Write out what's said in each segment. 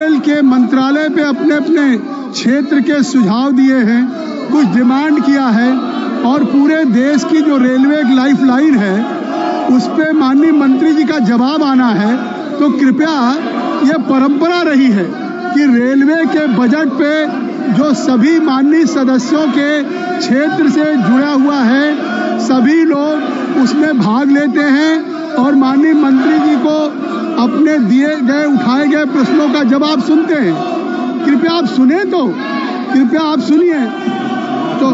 के मंत्रालय पे अपने अपने क्षेत्र के सुझाव दिए हैं, कुछ डिमांड किया है और पूरे देश की जो रेलवे एक लाइफलाइन है उस पे माननीय मंत्री जी का जवाब आना है। तो कृपया ये परंपरा रही है कि रेलवे के बजट पे जो सभी माननीय सदस्यों के क्षेत्र से जुड़ा हुआ है सभी लोग उसमें भाग लेते हैं और माननीय मंत्री जी को अपने दिए गए उठाए गए प्रश्नों का जवाब सुनते हैं। कृपया आप सुने तो कृपया आप सुनिए। तो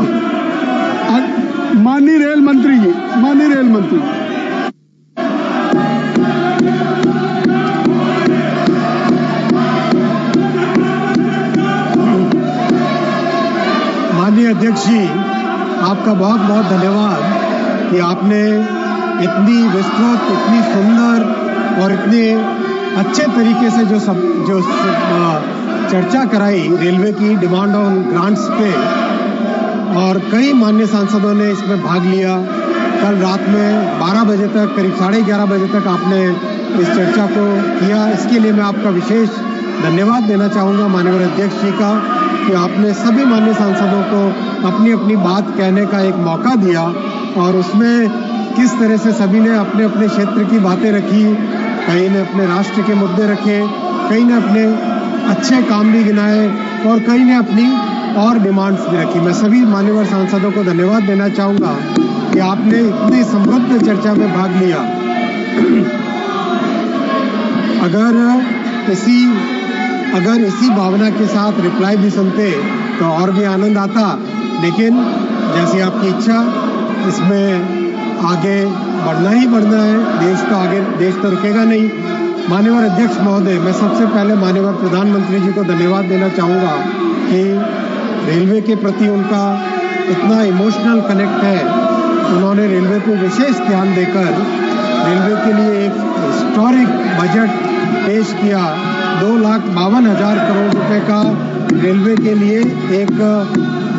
माननीय रेल मंत्री जी, माननीय रेल मंत्री। माननीय अध्यक्ष जी, आपका बहुत बहुत धन्यवाद कि आपने इतनी विस्तृत, इतनी सुंदर और इतने अच्छे तरीके से जो चर्चा कराई रेलवे की डिमांड ऑन ग्रांट्स पे, और कई माननीय सांसदों ने इसमें भाग लिया। कल रात में 12 बजे तक, करीब 11:30 बजे तक आपने इस चर्चा को किया। इसके लिए मैं आपका विशेष धन्यवाद देना चाहूँगा माननीय अध्यक्ष जी का कि आपने सभी माननीय सांसदों को अपनी अपनी बात कहने का एक मौका दिया और उसमें किस तरह से सभी ने अपने अपने क्षेत्र की बातें रखी। कई ने अपने राष्ट्र के मुद्दे रखे, कई ने अपने अच्छे काम भी गिनाए और कई ने अपनी और डिमांड्स भी रखी। मैं सभी मान्यवर सांसदों को धन्यवाद देना चाहूँगा कि आपने इतनी समृद्ध चर्चा में भाग लिया। अगर इसी भावना के साथ रिप्लाई भी सुनते तो और भी आनंद आता, लेकिन जैसी आपकी इच्छा, इसमें आगे बढ़ना ही बढ़ना है। देश तो रुकेगा नहीं। माननीय अध्यक्ष महोदय, मैं सबसे पहले माननीय प्रधानमंत्री जी को धन्यवाद देना चाहूँगा कि रेलवे के प्रति उनका इतना इमोशनल कनेक्ट है। उन्होंने रेलवे को विशेष ध्यान देकर रेलवे के लिए एक हिस्टोरिक बजट पेश किया। 2,52,000 करोड़ रुपए का रेलवे के लिए एक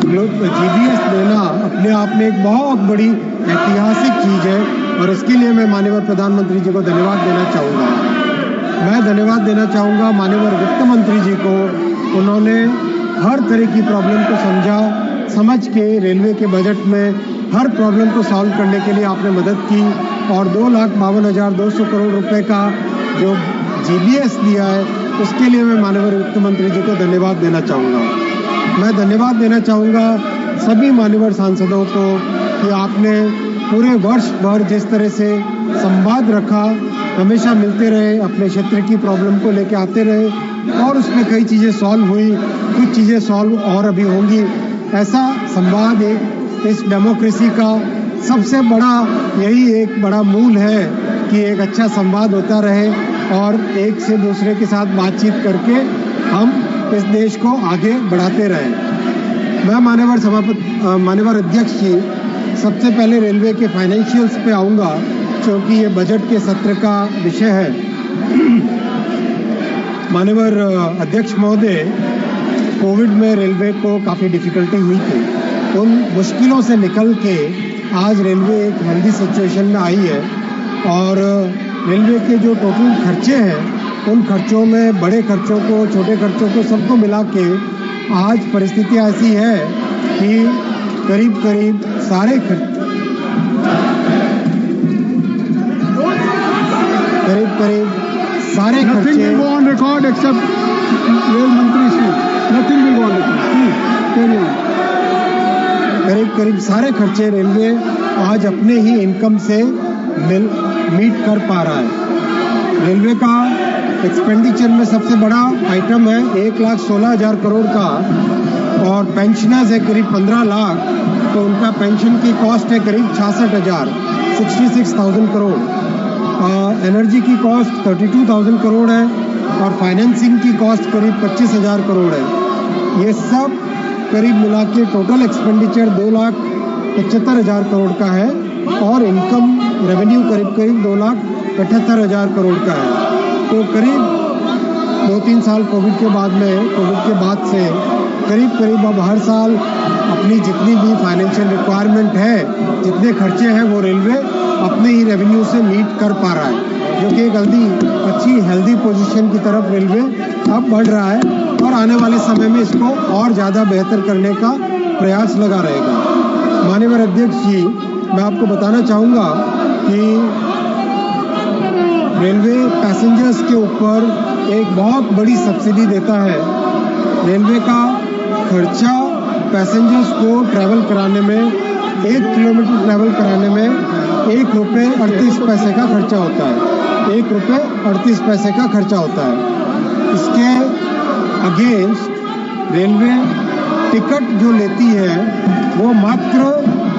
जीबीएस देना अपने आप में एक बहुत बड़ी ऐतिहासिक चीज है और इसके लिए मैं माननीय प्रधानमंत्री जी को धन्यवाद देना चाहूँगा। मैं धन्यवाद देना चाहूँगा माननीय वित्त मंत्री जी को। उन्होंने हर तरह की प्रॉब्लम को समझ के रेलवे के बजट में हर प्रॉब्लम को सॉल्व करने के लिए आपने मदद की और 2,52,200 करोड़ रुपए का जो जीबीएस दिया है उसके लिए मैं माननीय वित्त मंत्री जी को धन्यवाद देना चाहूँगा। मैं धन्यवाद देना चाहूँगा सभी मान्यवर सांसदों को कि आपने पूरे वर्ष भर जिस तरह से संवाद रखा, हमेशा मिलते रहे, अपने क्षेत्र की प्रॉब्लम को लेकर आते रहे और उसमें कई चीज़ें सॉल्व हुई, कुछ चीज़ें सॉल्व और अभी होंगी। ऐसा संवाद इस डेमोक्रेसी का सबसे बड़ा यही एक बड़ा मूल है कि एक अच्छा संवाद होता रहे और एक से दूसरे के साथ बातचीत करके हम इस देश को आगे बढ़ाते रहें। मैं माननीय अध्यक्ष जी, सबसे पहले रेलवे के फाइनेंशियल्स पे आऊँगा क्योंकि ये बजट के सत्र का विषय है। माननीय अध्यक्ष महोदय, कोविड में रेलवे को काफ़ी डिफिकल्टी हुई थी। उन मुश्किलों से निकल के आज रेलवे एक हेल्दी सिचुएशन में आई है और रेलवे के जो टोटल खर्चे हैं उन खर्चों में बड़े खर्चों को, छोटे खर्चों को, सबको मिला के आज परिस्थिति ऐसी है कि करीब सारे खर्चे ऑन रिकॉर्ड एक्सेप्ट रेल मंत्री से nothing will go on record. करीब सारे खर्चे रेलवे आज अपने ही इनकम से मीट कर पा रहा है। रेलवे का एक्सपेंडिचर में सबसे बड़ा आइटम है 1,16,000 करोड़ का और पेंशनर्स है करीब 15 लाख, तो उनका पेंशन की कॉस्ट है करीब 66,000 करोड़। एनर्जी की कॉस्ट 32,000 करोड़ है और फाइनेंसिंग की कॉस्ट करीब 25,000 करोड़ है। ये सब करीब मिला के टोटल एक्सपेंडिचर 2,75,000 करोड़ का है और इनकम रेवेन्यू करीब 2,78,000 करोड़ का है। तो करीब 2-3 साल कोविड के बाद से करीब अब हर साल अपनी जितनी भी फाइनेंशियल रिक्वायरमेंट है, जितने खर्चे हैं वो रेलवे अपने ही रेवेन्यू से मीट कर पा रहा है, जो कि एक अच्छी हेल्दी पोजीशन की तरफ रेलवे अब बढ़ रहा है और आने वाले समय में इसको और ज़्यादा बेहतर करने का प्रयास लगा रहेगा। माननीय अध्यक्ष जी, मैं आपको बताना चाहूँगा कि रेलवे पैसेंजर्स के ऊपर एक बहुत बड़ी सब्सिडी देता है। रेलवे का खर्चा पैसेंजर्स को ट्रैवल कराने में, 1 किलोमीटर ट्रैवल कराने में 1 रुपये 38 पैसे का खर्चा होता है। 1 रुपये 38 पैसे का खर्चा होता है। इसके अगेंस्ट रेलवे टिकट जो लेती है वो मात्र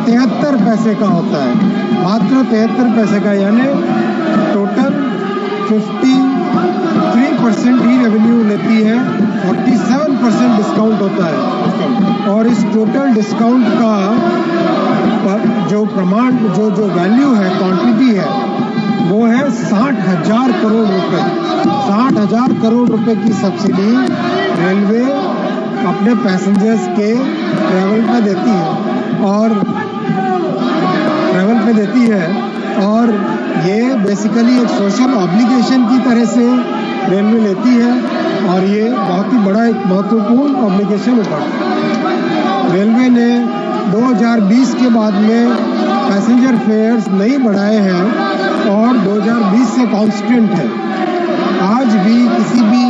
73 पैसे का होता है, मात्र 73 पैसे का, यानी टोटल 53% ही रेवेन्यू लेती है, 47% डिस्काउंट होता है। और इस टोटल डिस्काउंट का जो प्रमाण, जो वैल्यू है, क्वांटिटी है, वो है 60,000 करोड़ रुपए। 60,000 करोड़ रुपए की सब्सिडी रेलवे अपने पैसेंजर्स के ट्रैवल पे देती है और ये बेसिकली एक सोशल ऑब्लिगेशन की तरह से रेलवे लेती है और ये बहुत ही बड़ा एक महत्वपूर्ण ऑब्लिगेशन होगा। रेलवे ने 2020 के बाद में पैसेंजर फेयर्स नहीं बढ़ाए हैं और 2020 से कांस्टेंट है। आज भी किसी भी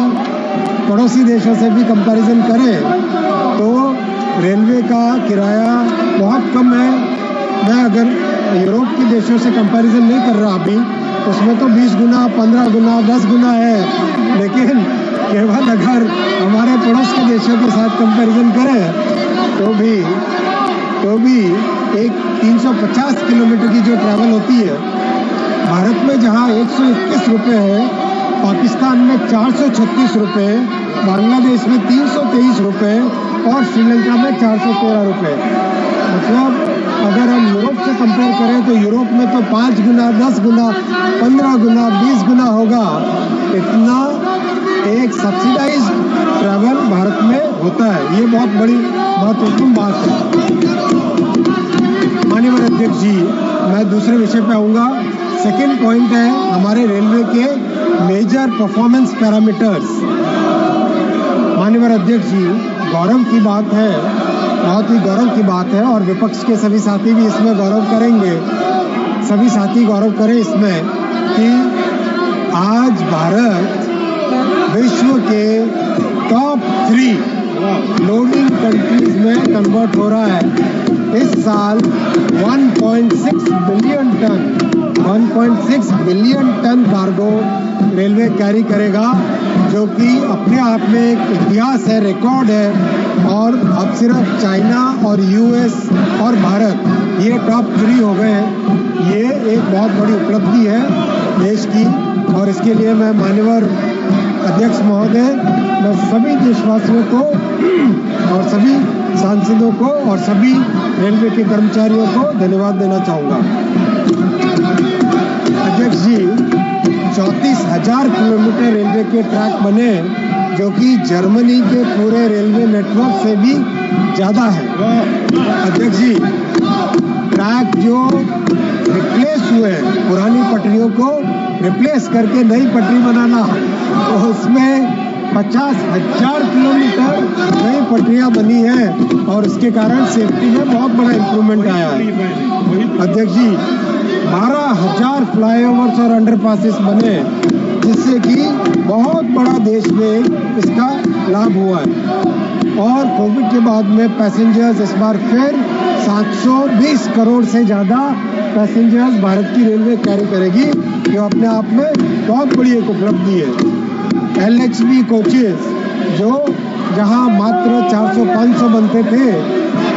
पड़ोसी देशों से भी कंपैरिजन करें तो रेलवे का किराया बहुत कम है। मैं अगर यूरोप के देशों से कंपैरिजन नहीं कर रहा अभी, उसमें तो 20 गुना, 15 गुना, 10 गुना है, लेकिन केवल अगर हमारे पड़ोस के देशों के साथ कंपैरिजन करें तो भी एक 350 किलोमीटर की जो ट्रैवल होती है, भारत में जहां 121 रुपये है, पाकिस्तान में 436 रुपये, बांग्लादेश में 323 रुपये और श्रीलंका में 413 रुपये। मतलब अगर हम यूरोप से कंपेयर करें तो यूरोप में तो 5 गुना, 10 गुना, 15 गुना, 20 गुना होगा। इतना एक सब्सिडाइज ट्रैवल भारत में होता है। ये बहुत बड़ी महत्वपूर्ण बात है। माननीय अध्यक्ष जी, मैं दूसरे विषय पे आऊँगा। सेकेंड पॉइंट है हमारे रेलवे के मेजर परफॉर्मेंस पैरामीटर्स। माननीय अध्यक्ष जी, गौरव की बात है, बहुत ही गौरव की बात है और विपक्ष के सभी साथी भी इसमें गौरव करेंगे, सभी साथी गौरव करें इसमें कि आज भारत विश्व के टॉप 3 लोडिंग कंट्रीज में कन्वर्ट हो रहा है। इस साल 1.6 billion ton cargo railway carry करेगा, जो कि अपने आप में एक इतिहास है, रिकॉर्ड है। और अब सिर्फ चाइना और यूएस और भारत ये टॉप 3 हो गए हैं। ये एक बहुत बड़ी उपलब्धि है देश की और इसके लिए मैं माननीय अध्यक्ष महोदय, मैं सभी देशवासियों को और सभी सांसदों को और सभी रेलवे के कर्मचारियों को धन्यवाद देना चाहूँगा। अध्यक्ष जी, 34,000 किलोमीटर रेलवे के ट्रैक बने, जो कि जर्मनी के पूरे रेलवे नेटवर्क से भी ज़्यादा है। अध्यक्ष जी, ट्रैक जो रिप्लेस हुए, पुरानी पटरियों को रिप्लेस करके नई पटरी बनाना, तो उसमें 50,000 किलोमीटर नई पटरियां बनी हैं और उसके कारण सेफ्टी में बहुत बड़ा इम्प्रूवमेंट आया है। अध्यक्ष जी, 12,000 फ्लाईओवर्स और अंडरपासेस बने, जिससे कि बहुत बड़ा देश में इसका लाभ हुआ है। और कोविड के बाद में पैसेंजर्स इस बार फिर 720 करोड़ से ज़्यादा पैसेंजर्स भारत की रेलवे कैरी करेगी, जो अपने आप में बहुत बड़ी एक उपलब्धि है। LHB कोचेस जो जहां मात्र 400-500 बनते थे,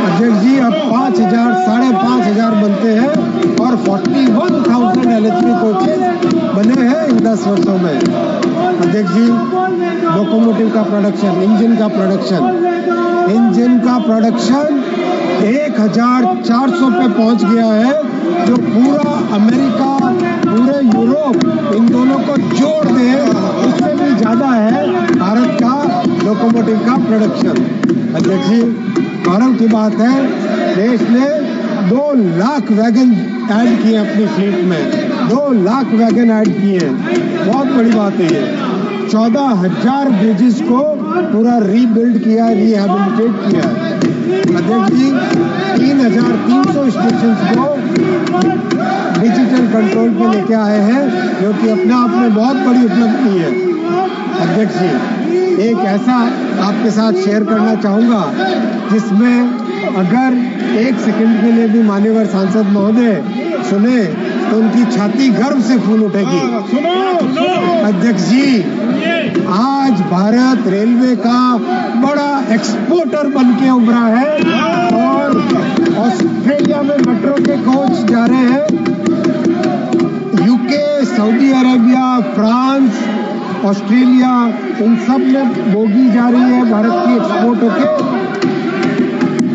अध्यक्ष जी अब 5,000, 5,500 बनते हैं और 41,000 LHB कोचेस बने हैं इन 10 वर्षों में। अध्यक्ष जी, लोकोमोटिव का प्रोडक्शन, इंजन का प्रोडक्शन 1,400 पे पहुंच गया है, जो पूरा अमेरिका, पूरे यूरोप, इन दोनों को जोड़ दे उससे भी ज़्यादा है भारत का लोकोमोटिव का प्रोडक्शन। अध्यक्ष जी, गौरव की बात है, देश ने 2 लाख वैगन ऐड किए अपनी फ्लीट में, 2 लाख वैगन ऐड किए, बहुत बड़ी बात है ये। 14,000 ब्रिजेस को पूरा रीबिल्ड किया, रिहेबिलिटेट किया है। अध्यक्ष जी 3,300 स्टेशन को डिजिटल कंट्रोल पे लेके आए हैं, जो कि अपने आप में बहुत बड़ी उपलब्धि है। अध्यक्ष जी एक ऐसा आपके साथ शेयर करना चाहूँगा जिसमें अगर 1 सेकंड के लिए भी मान्यवर सांसद महोदय सुने तो उनकी छाती गर्व से फूल उठेगी। अध्यक्ष जी आज भारत रेलवे का बड़ा एक्सपोर्टर बन के उभरा है और ऑस्ट्रेलिया में मेट्रो के कोच जा रहे हैं, UK, Saudi Arabia, France, Australia, इन सब में बोगी जा रही है भारत की एक्सपोर्ट होके।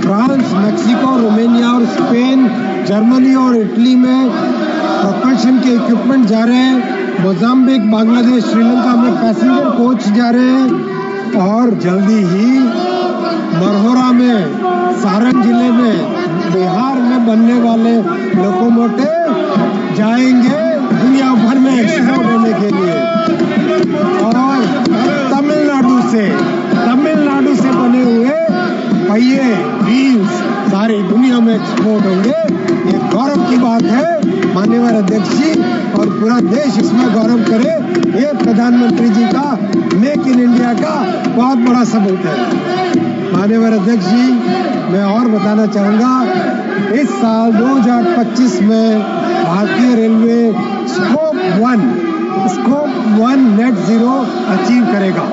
फ्रांस, मैक्सिको, रोमानिया और स्पेन, जर्मनी और इटली में प्रोपल्शन के इक्विपमेंट जा रहे हैं। मोजाम्बिक, बांग्लादेश, श्रीलंका में पैसेंजर कोच जा रहे हैं और जल्दी ही मरहोरा में, सारण जिले में, बिहार में बनने वाले लोकोमोटिव जाएंगे दुनिया भर में एक्सपोर्ट होने के लिए। और तमिलनाडु से बने हुए पहिए, व्हील्स सारी दुनिया में एक्सपोर्ट होंगे। ये गौरव की बात है माननीय अध्यक्ष जी, और पूरा देश इसमें गौरव करे। ये प्रधानमंत्री जी का मेक इन इंडिया का बहुत बड़ा सबूत है। माननीय अध्यक्ष जी मैं और बताना चाहूँगा इस साल 2025 में भारतीय railway scope 1 net zero achieve करेगा।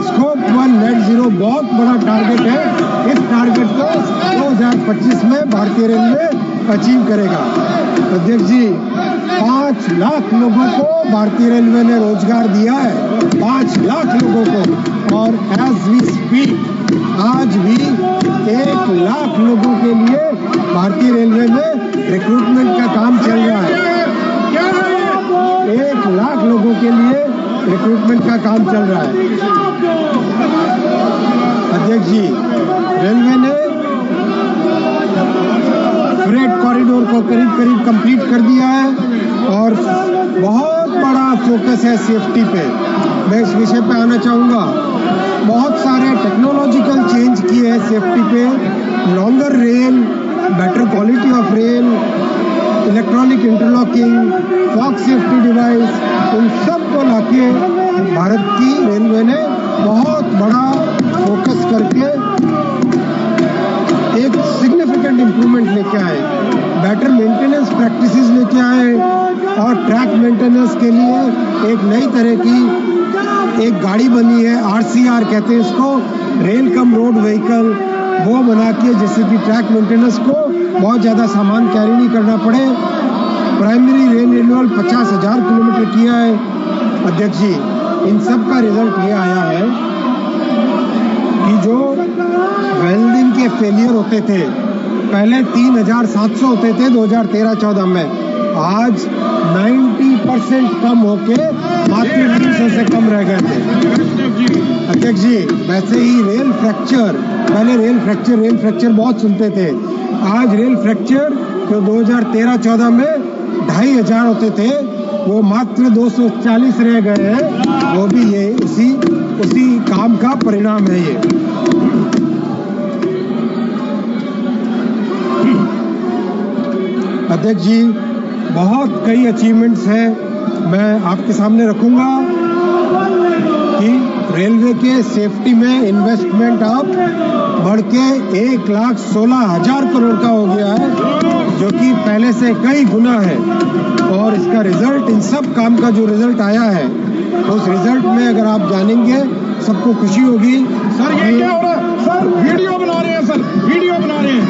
स्कोप 1 नेट जीरो बहुत बड़ा टारगेट है। इस टारगेट को 2025 में भारतीय रेलवे अचीव करेगा। अध्यक्ष जी 5 लाख लोगों को भारतीय रेलवे ने रोजगार दिया है, 5 लाख लोगों को, और एज वी स्पीक आज भी 1 लाख लोगों के लिए भारतीय रेलवे में रिक्रूटमेंट का काम चल रहा है। 1 लाख लोगों के लिए रिक्रूटमेंट का काम चल रहा है। अध्यक्ष जी रेलवे ने फ्रेट कॉरिडोर को करीब कंप्लीट कर दिया है और बहुत बड़ा फोकस है सेफ्टी पे। मैं इस विषय पे आना चाहूँगा। बहुत सारे टेक्नोलॉजिकल चेंज किए हैं सेफ्टी पे, longer rail, better quality of rail, electronic interlocking, fog safety device, उन सब को लाके भारत की रेलवे ने बहुत बड़ा फोकस करके एक सिग्निफिकेंट इम्प्रूवमेंट लेके आए, बेटर मेंटेनेंस प्रैक्टिसेस लेके आए और ट्रैक मेंटेनेंस के लिए एक नई तरह की एक गाड़ी बनी है, RCR कहते हैं इसको, रेल कम रोड व्हीकल, वो बना के जिससे कि ट्रैक मेंटेनेंस को बहुत ज़्यादा सामान कैरी नहीं करना पड़े। प्राइमरी रेल रिन्यूअल 50,000 किलोमीटर किया है। अध्यक्ष जी इन सब का रिजल्ट ये आया है कि जो वेल्डिंग के फेलियर होते थे पहले 3,700 होते थे 2013-14 में, आज 90% कम होके मात्र 300 से कम रह गए थे। अध्यक्ष जी वैसे ही रेल फ्रैक्चर, पहले रेल फ्रैक्चर बहुत सुनते थे, आज रेल फ्रैक्चर जो 2013-14 में 2,500 होते थे वो मात्र 240 रह गए हैं। वो भी ये उसी काम का परिणाम है ये। अध्यक्ष जी बहुत कई अचीवमेंट्स हैं, मैं आपके सामने रखूंगा कि रेलवे के सेफ्टी में इन्वेस्टमेंट अब बढ़ के 1,16,000 करोड़ का हो गया है, जो कि पहले से कई गुना है। और इसका रिजल्ट, इन सब काम का जो रिजल्ट आया है उस रिजल्ट में अगर आप जानेंगे सबको खुशी होगी। सर ये क्या हो रहा है? सर वीडियो बना रहे हैं, सर वीडियो बना रहे हैं,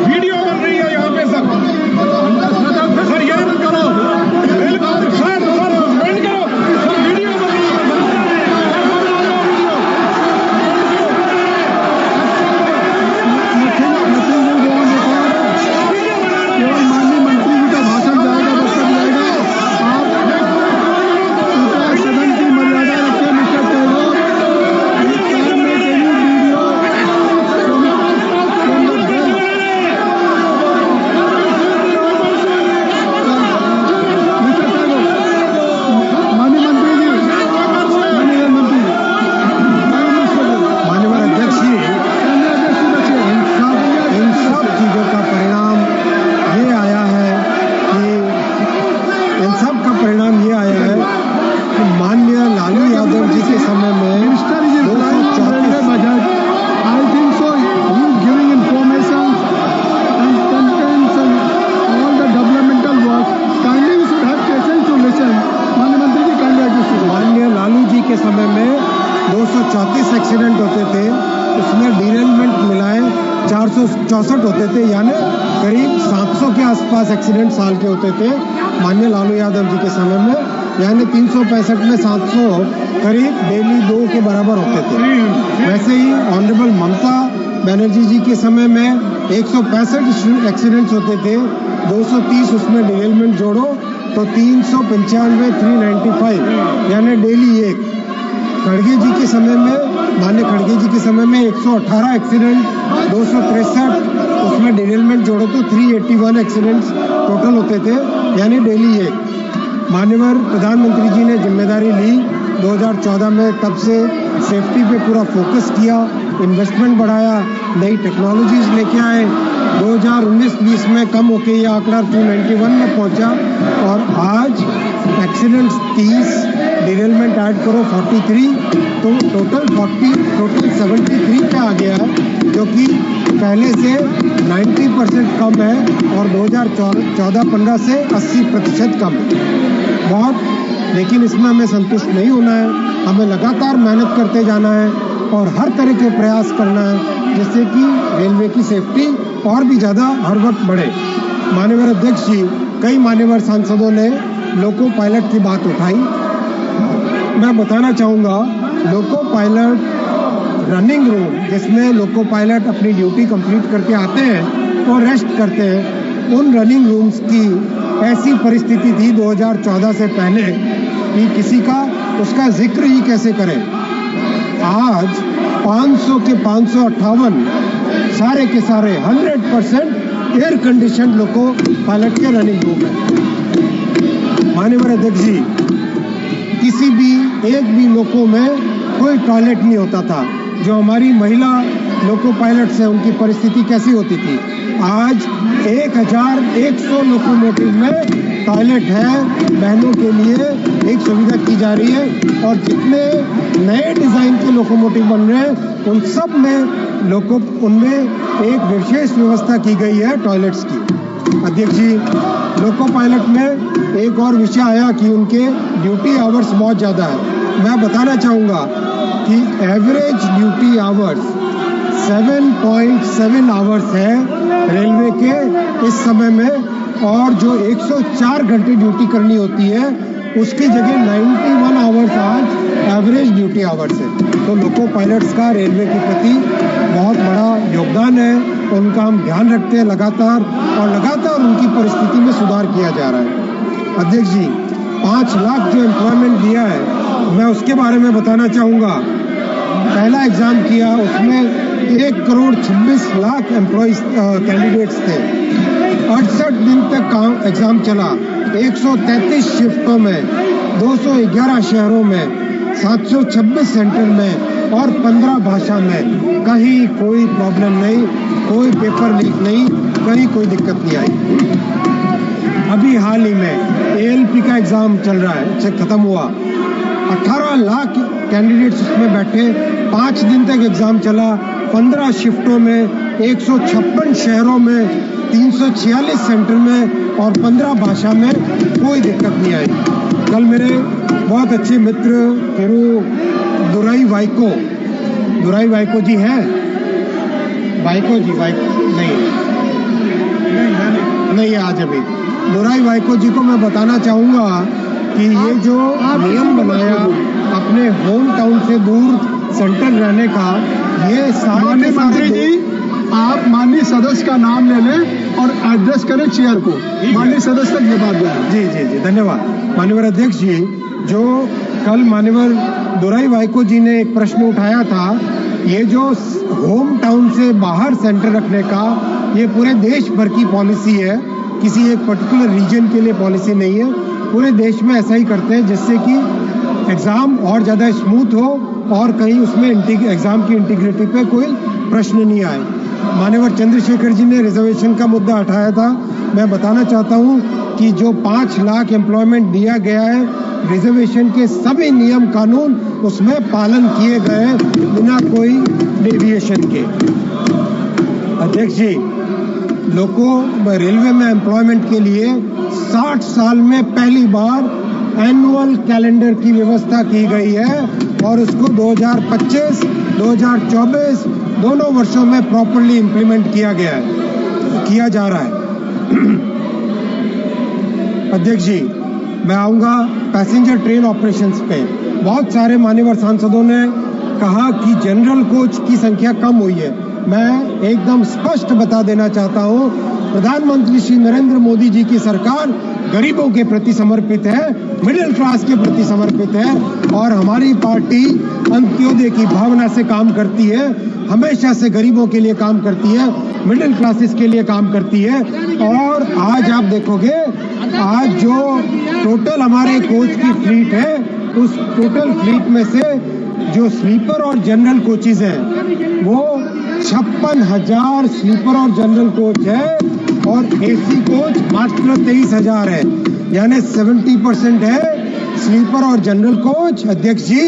वीडियो बन रही है यहाँ पे सर। सर ये बंद करो, सर बंद करो, सर वीडियो बन रही है, माननीय मंत्री जी का भाषण जाएगा, वक्तव्य जाएगा, आप सदन की मर्यादा रखिए। मिस्टर टैगोर, वीडियो 122 एक्सीडेंट होते थे, उसमें डिरेलमेंट मिलाए 464 होते थे, यानी करीब 700 के आसपास एक्सीडेंट साल के होते थे माननीय लालू यादव जी के समय में, यानी 365 में 700 करीब डेली 2 के बराबर होते थे। वैसे ही ऑनरेबल ममता बनर्जी जी के समय में 165 एक्सीडेंट्स होते थे, 230 उसमें डिरेलमेंट जोड़ो तो 395 395 यानी डेली एक। खड़गे जी के समय में, माननीय खड़गे जी के समय में 118 एक्सीडेंट, 263 उसमें डिरेलमेंट जोड़ो तो 381 एक्सीडेंट्स टोटल होते थे, यानी डेली एक। माननीय प्रधानमंत्री जी ने जिम्मेदारी ली 2014 में, तब से सेफ्टी पे पूरा फोकस किया, इन्वेस्टमेंट बढ़ाया, नई टेक्नोलॉजीज लेके आए। 2019-20 में कम होके ये आंकड़ा 291 में पहुंचा और आज एक्सीडेंट्स 30, डिरेलमेंट ऐड करो 43, तो टोटल 73 पे आ गया है, जो कि पहले से 90% कम है और 2014-15 से 80% कम है। बहुत, लेकिन इसमें हमें संतुष्ट नहीं होना है, हमें लगातार मेहनत करते जाना है और हर तरह के प्रयास करना है जिससे कि रेलवे की सेफ्टी और भी ज़्यादा हर वक्त बढ़े। माननीय अध्यक्ष जी, कई मान्यवर सांसदों ने लोको पायलट की बात उठाई। मैं बताना चाहूँगा, लोको पायलट रनिंग रूम जिसमें लोको पायलट अपनी ड्यूटी कंप्लीट करके आते हैं और रेस्ट करते हैं, उन रनिंग रूम्स की ऐसी परिस्थिति थी 2014 से पहले कि किसी का उसका जिक्र ही कैसे करें। आज 500 के 558 सारे के सारे 100% एयर कंडीशन लोको पायलट के रनिंग रूम है। माननीय अध्यक्ष जी, किसी भी एक भी लोको में कोई टॉयलेट नहीं होता था। जो हमारी महिला लोको पायलट्स है उनकी परिस्थिति कैसी होती थी, आज 1100 लोकोमोटिव में टॉयलेट है, बहनों के लिए एक सुविधा की जा रही है और जितने नए डिजाइन के लोकोमोटिव बन रहे हैं उन सब में उनमें एक विशेष व्यवस्था की गई है टॉयलेट्स की। अध्यक्ष जी, लोको पायलट में एक और विषय आया कि उनके ड्यूटी आवर्स बहुत ज़्यादा है। मैं बताना चाहूँगा कि एवरेज ड्यूटी आवर्स 7.7 आवर्स है रेलवे के इस समय में, और जो 104 घंटे ड्यूटी करनी होती है उसकी जगह 91 आवर्स आज एवरेज ड्यूटी आवर्स है। तो लोको पायलट्स का रेलवे के प्रति बहुत बड़ा योगदान है, उनका हम ध्यान रखते हैं लगातार और लगातार उनकी परिस्थिति में सुधार किया जा रहा है। अध्यक्ष जी, 5 लाख जो एम्प्लॉयमेंट दिया है, मैं उसके बारे में बताना चाहूँगा। पहला एग्ज़ाम किया, उसमें 1,26,00,000 एम्प्लॉइज कैंडिडेट्स थे। 68 दिन तक एग्ज़ाम चला, 133 शिफ्टों में, 211 शहरों में, 726 सेंटर में और 15 भाषा में। कहीं कोई प्रॉब्लम नहीं, कोई पेपर लीक नहीं, कहीं कोई दिक्कत नहीं आई। अभी हाल ही में ALP का एग्ज़ाम चल रहा है, ख़त्म हुआ, 18 लाख कैंडिडेट्स उसमें बैठे, 5 दिन तक एग्ज़ाम चला, 15 शिफ्टों में, 156 शहरों में, 346 सेंटर में और 15 भाषा में, कोई दिक्कत नहीं आई। कल मेरे बहुत अच्छे मित्र दुराई वाइको जी हैं, वाइको नहीं है आज अभी। दुराई वाइको जी को मैं बताना चाहूँगा कि ये जो नियम बनाया अपने होम टाउन से दूर सेंटर रहने का, ये माननीय मंत्री जी, आप माननीय सदस्य का नाम ले लें और एड्रेस करें चेयर को। माननीय सदस्य तक ये बात जाए। जी, धन्यवाद। माननीय अध्यक्ष जी, जो कल माननीय दुराई वाइको जी ने एक प्रश्न उठाया था, ये जो होम टाउन से बाहर सेंटर रखने का, ये पूरे देश भर की पॉलिसी है, किसी एक पर्टिकुलर रीजन के लिए पॉलिसी नहीं है। पूरे देश में ऐसा ही करते हैं जिससे कि एग्ज़ाम और ज़्यादा स्मूथ हो और कहीं उसमें एग्ज़ाम की इंटीग्रिटी पे कोई प्रश्न नहीं आए। माननीय चंद्रशेखर जी ने रिजर्वेशन का मुद्दा उठाया था। मैं बताना चाहता हूं कि जो 5 लाख एम्प्लॉयमेंट दिया गया है, रिजर्वेशन के सभी नियम कानून उसमें पालन किए गए बिना कोई डेविएशन के। अध्यक्ष जी, रेलवे में एम्प्लॉयमेंट के लिए 60 साल में पहली बार एनुअल कैलेंडर की व्यवस्था की गई है और उसको 2025, 2024 दोनों वर्षों में प्रॉपर्ली इम्प्लीमेंट किया जा रहा है। अध्यक्ष जी, मैं आऊँगा पैसेंजर ट्रेन ऑपरेशंस पे। बहुत सारे मान्यवर सांसदों ने कहा कि जनरल कोच की संख्या कम हुई है। मैं एकदम स्पष्ट बता देना चाहता हूँ, प्रधानमंत्री श्री नरेंद्र मोदी जी की सरकार गरीबों के प्रति समर्पित है, मिडिल क्लास के प्रति समर्पित है और हमारी पार्टी अंत्योदय की भावना से काम करती है, हमेशा से गरीबों के लिए काम करती है, मिडिल क्लासेस के लिए काम करती है। और आज आप देखोगे, आज जो टोटल हमारे कोच की फ्लीट है, उस टोटल फ्लीट में से जो स्लीपर और जनरल कोचेज हैं वो 56,000 स्लीपर और जनरल कोच है और एसी कोच मात्र 23,000 है, यानी 70% है स्लीपर और जनरल कोच अध्यक्ष जी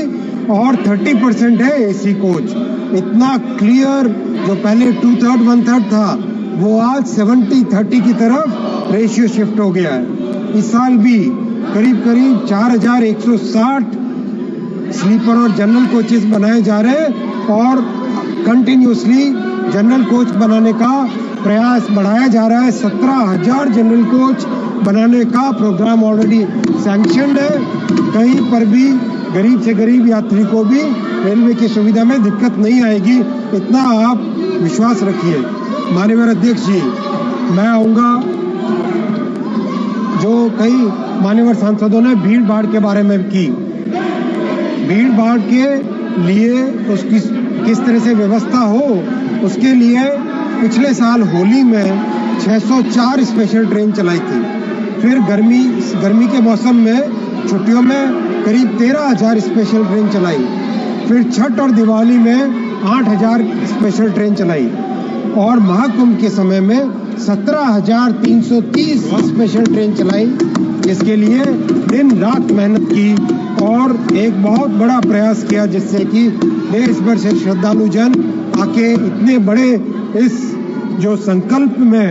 और 30% है एसी कोच। इतना क्लियर, जो पहले 2/3 1/3 था वो आज 70-30 की तरफ रेशियो शिफ्ट हो गया है। इस साल भी करीब 4,160 स्लीपर और जनरल कोचेस बनाए जा रहे हैं और कंटिन्यूसली जनरल कोच बनाने का प्रयास बढ़ाया जा रहा है। 17,000 जनरल कोच बनाने का प्रोग्राम ऑलरेडी सैंक्शनड है। कहीं पर भी गरीब से गरीब यात्री को भी रेलवे की सुविधा में दिक्कत नहीं आएगी, इतना आप विश्वास रखिए। माननीय अध्यक्ष जी, मैं आऊँगा, जो कई मान्यवर सांसदों ने भीड़ भाड़ के बारे में की, भीड़ भाड़ के लिए उसकी किस तरह से व्यवस्था हो, उसके लिए पिछले साल होली में 604 स्पेशल ट्रेन चलाई थी। फिर गर्मी के मौसम में छुट्टियों में करीब 13,000 स्पेशल ट्रेन चलाई। फिर छठ और दिवाली में 8,000 स्पेशल ट्रेन चलाई और महाकुंभ के समय में 17,330 स्पेशल ट्रेन चलाई, जिसके लिए दिन रात मेहनत की और एक बहुत बड़ा प्रयास किया, जिससे कि देश भर से श्रद्धालु जन आके इतने बड़े इस जो संकल्प में,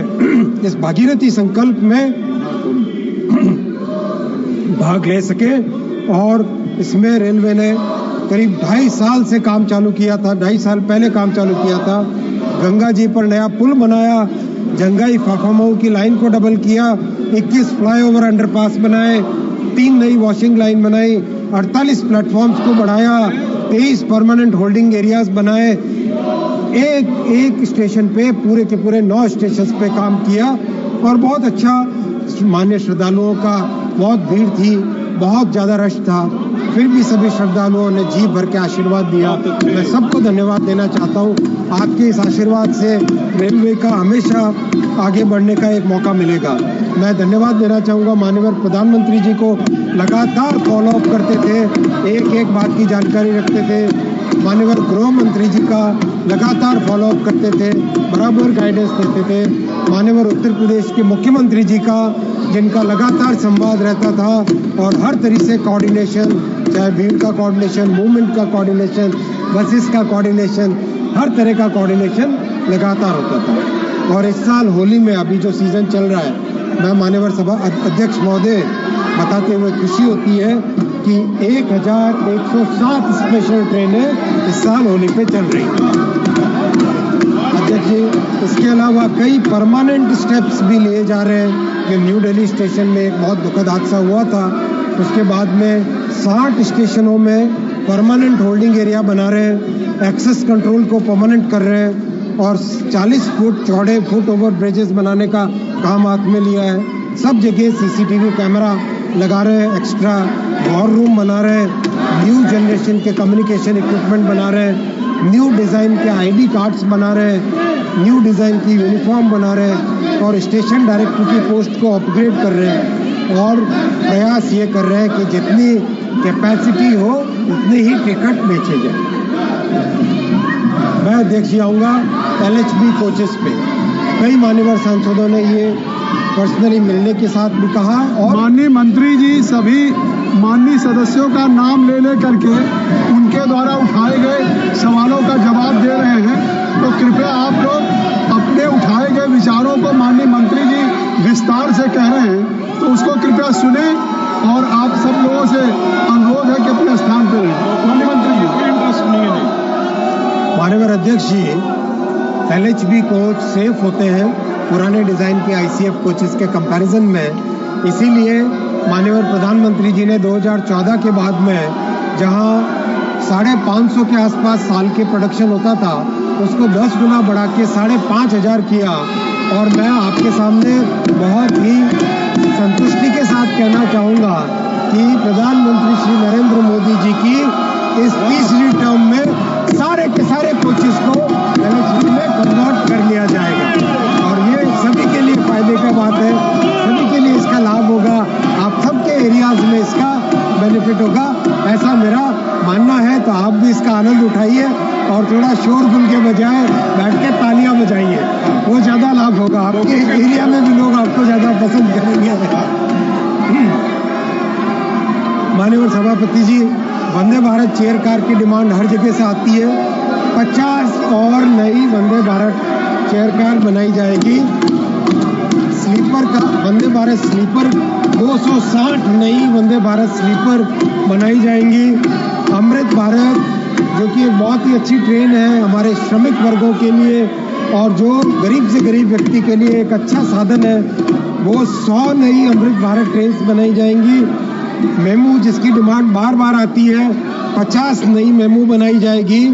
इस भागीरथी संकल्प में भाग ले सके। और इसमें रेलवे ने करीब 2.5 साल से काम चालू किया था, 2.5 साल पहले काम चालू किया था। गंगा जी पर नया पुल बनाया, जंगाई फाफामऊ की लाइन को डबल किया, 21 फ्लाईओवर अंडरपास बनाए, 3 नई वॉशिंग लाइन बनाई, 48 प्लेटफॉर्म्स को बढ़ाया, 23 परमानेंट होल्डिंग एरियाज बनाए, एक स्टेशन पे पूरे के पूरे 9 स्टेशन पे काम किया और बहुत अच्छा। मान्य श्रद्धालुओं का बहुत भीड़ थी, बहुत ज्यादा रश था, फिर भी सभी श्रद्धालुओं ने जी भर के आशीर्वाद दिया। मैं सबको धन्यवाद देना चाहता हूँ। आपके इस आशीर्वाद से रेलवे का हमेशा आगे बढ़ने का एक मौका मिलेगा। मैं धन्यवाद देना चाहूँगा माननीय प्रधानमंत्री जी को, लगातार फॉलोअप करते थे, एक एक बात की जानकारी रखते थे। माननीय गृह मंत्री जी का लगातार फॉलोअप करते थे, बराबर गाइडेंस देते थे। माननीय उत्तर प्रदेश के मुख्यमंत्री जी का, जिनका लगातार संवाद रहता था और हर तरह से कोऑर्डिनेशन, चाहे भीड़ का कोऑर्डिनेशन, मूवमेंट का कोऑर्डिनेशन, बसेस का कोऑर्डिनेशन, हर तरह का कोऑर्डिनेशन लगातार होता था। और इस साल होली में अभी जो सीजन चल रहा है, मैं माननीय सभा अध्यक्ष महोदय बताते हुए खुशी होती है कि 1,107 स्पेशल ट्रेनें इस साल होली पे चल रही हैं। अध्यक्ष जी, इसके अलावा कई परमानेंट स्टेप्स भी लिए जा रहे हैं। कि न्यू दिल्ली स्टेशन में एक बहुत दुखद हादसा हुआ था, उसके बाद में 60 स्टेशनों में परमानेंट होल्डिंग एरिया बना रहे हैं, एक्सेस कंट्रोल को परमानेंट कर रहे हैं और 40 फुट चौड़े फुट ओवर ब्रिजेस बनाने का काम हाथ में लिया है। सब जगह CCTV कैमरा लगा रहे हैं, एक्स्ट्रा वॉर रूम बना रहे हैं, न्यू जनरेशन के कम्युनिकेशन इक्विपमेंट बना रहे हैं, न्यू डिज़ाइन के ID कार्ड्स बना रहे हैं, न्यू डिज़ाइन की यूनिफॉर्म बना रहे हैं और स्टेशन डायरेक्टर की पोस्ट को अपग्रेड कर रहे हैं और प्रयास ये कर रहे हैं कि जितनी कैपेसिटी हो उतने ही टिकट बेचे जाए। मैं अध्यक्ष जी आऊँगा LHB कोचेस पे। कई मान्यवर सांसदों ने ये पर्सनली मिलने के साथ भी कहा और माननीय मंत्री जी सभी माननीय सदस्यों का नाम ले करके उनके द्वारा उठाए गए सवालों का जवाब दे रहे हैं, तो कृपया आप लोग अपने उठाए गए विचारों को माननीय मंत्री जी विस्तार से कह रहे हैं तो उसको कृपया सुने और आप सब लोगों से अनुरोध है कि अपने स्थान पर रहें। माननीय मंत्री जी, इंटरेस्ट नहीं है। माननीय अध्यक्ष जी, LHB कोच सेफ होते हैं पुराने डिज़ाइन के ICF कोचेस के कंपैरिजन में। इसीलिए माननीय प्रधानमंत्री जी ने 2014 के बाद में जहां 550 के आसपास साल के प्रोडक्शन होता था उसको 10 गुना बढ़ा के 5,500 किया। और मैं आपके सामने बहुत ही संतुष्टि के साथ कहना चाहूँगा कि प्रधानमंत्री श्री नरेंद्र मोदी जी की इस तीसरी टर्म में सारे के सारे कोचेस को LHB में कन्वर्ट कर लिया जाएगा और ये सभी के लिए फायदे का बात है, सभी के लिए इसका लाभ होगा, आप सबके एरियाज में इसका बेनिफिट होगा, ऐसा मेरा मानना है। तो आप भी इसका आनंद उठाइए और थोड़ा शोरगुल के बजाय बैठ के तालियां बजाइए, वो ज़्यादा लाभ होगा, आपके एरिया में भी लोग आपको ज़्यादा पसंद करेंगे। माननीय सभापति जी, वंदे भारत चेयर कार की डिमांड हर जगह से आती है। 50 और नई वंदे भारत चेयर कार बनाई जाएगी। स्लीपर का वंदे भारत स्लीपर 260 नई वंदे भारत स्लीपर बनाई जाएंगी। अमृत भारत जो कि एक बहुत ही अच्छी ट्रेन है हमारे श्रमिक वर्गों के लिए और जो गरीब से गरीब व्यक्ति के लिए एक अच्छा साधन है, वो 100 नई अमृत भारत ट्रेन बनाई जाएंगी। मेमू जिसकी डिमांड बार बार आती है, 50 नई मेमू बनाई जाएगी।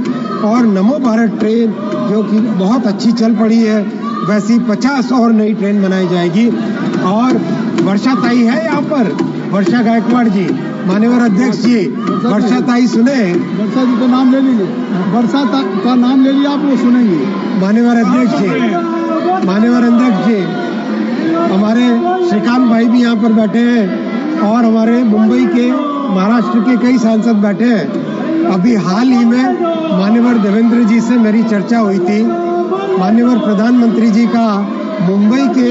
और नमो भारत ट्रेन जो कि बहुत अच्छी चल पड़ी है, वैसी 50 और नई ट्रेन बनाई जाएगी। और वर्षा ताई है यहाँ पर, वर्षा गायकवाड़ जी, माननीय अध्यक्ष जी, वर्षा ताई सुने, वर्षा जी का नाम ले लीजिए, वर्षा का नाम ले लिया आप, वो सुनेंगे। माननीय अध्यक्ष जी, माननीय अध्यक्ष जी, हमारे श्रीकांत भाई भी यहाँ पर बैठे हैं और हमारे मुंबई के, महाराष्ट्र के कई सांसद बैठे हैं। अभी हाल ही में माननीय देवेंद्र जी से मेरी चर्चा हुई थी। माननीय प्रधानमंत्री जी का मुंबई के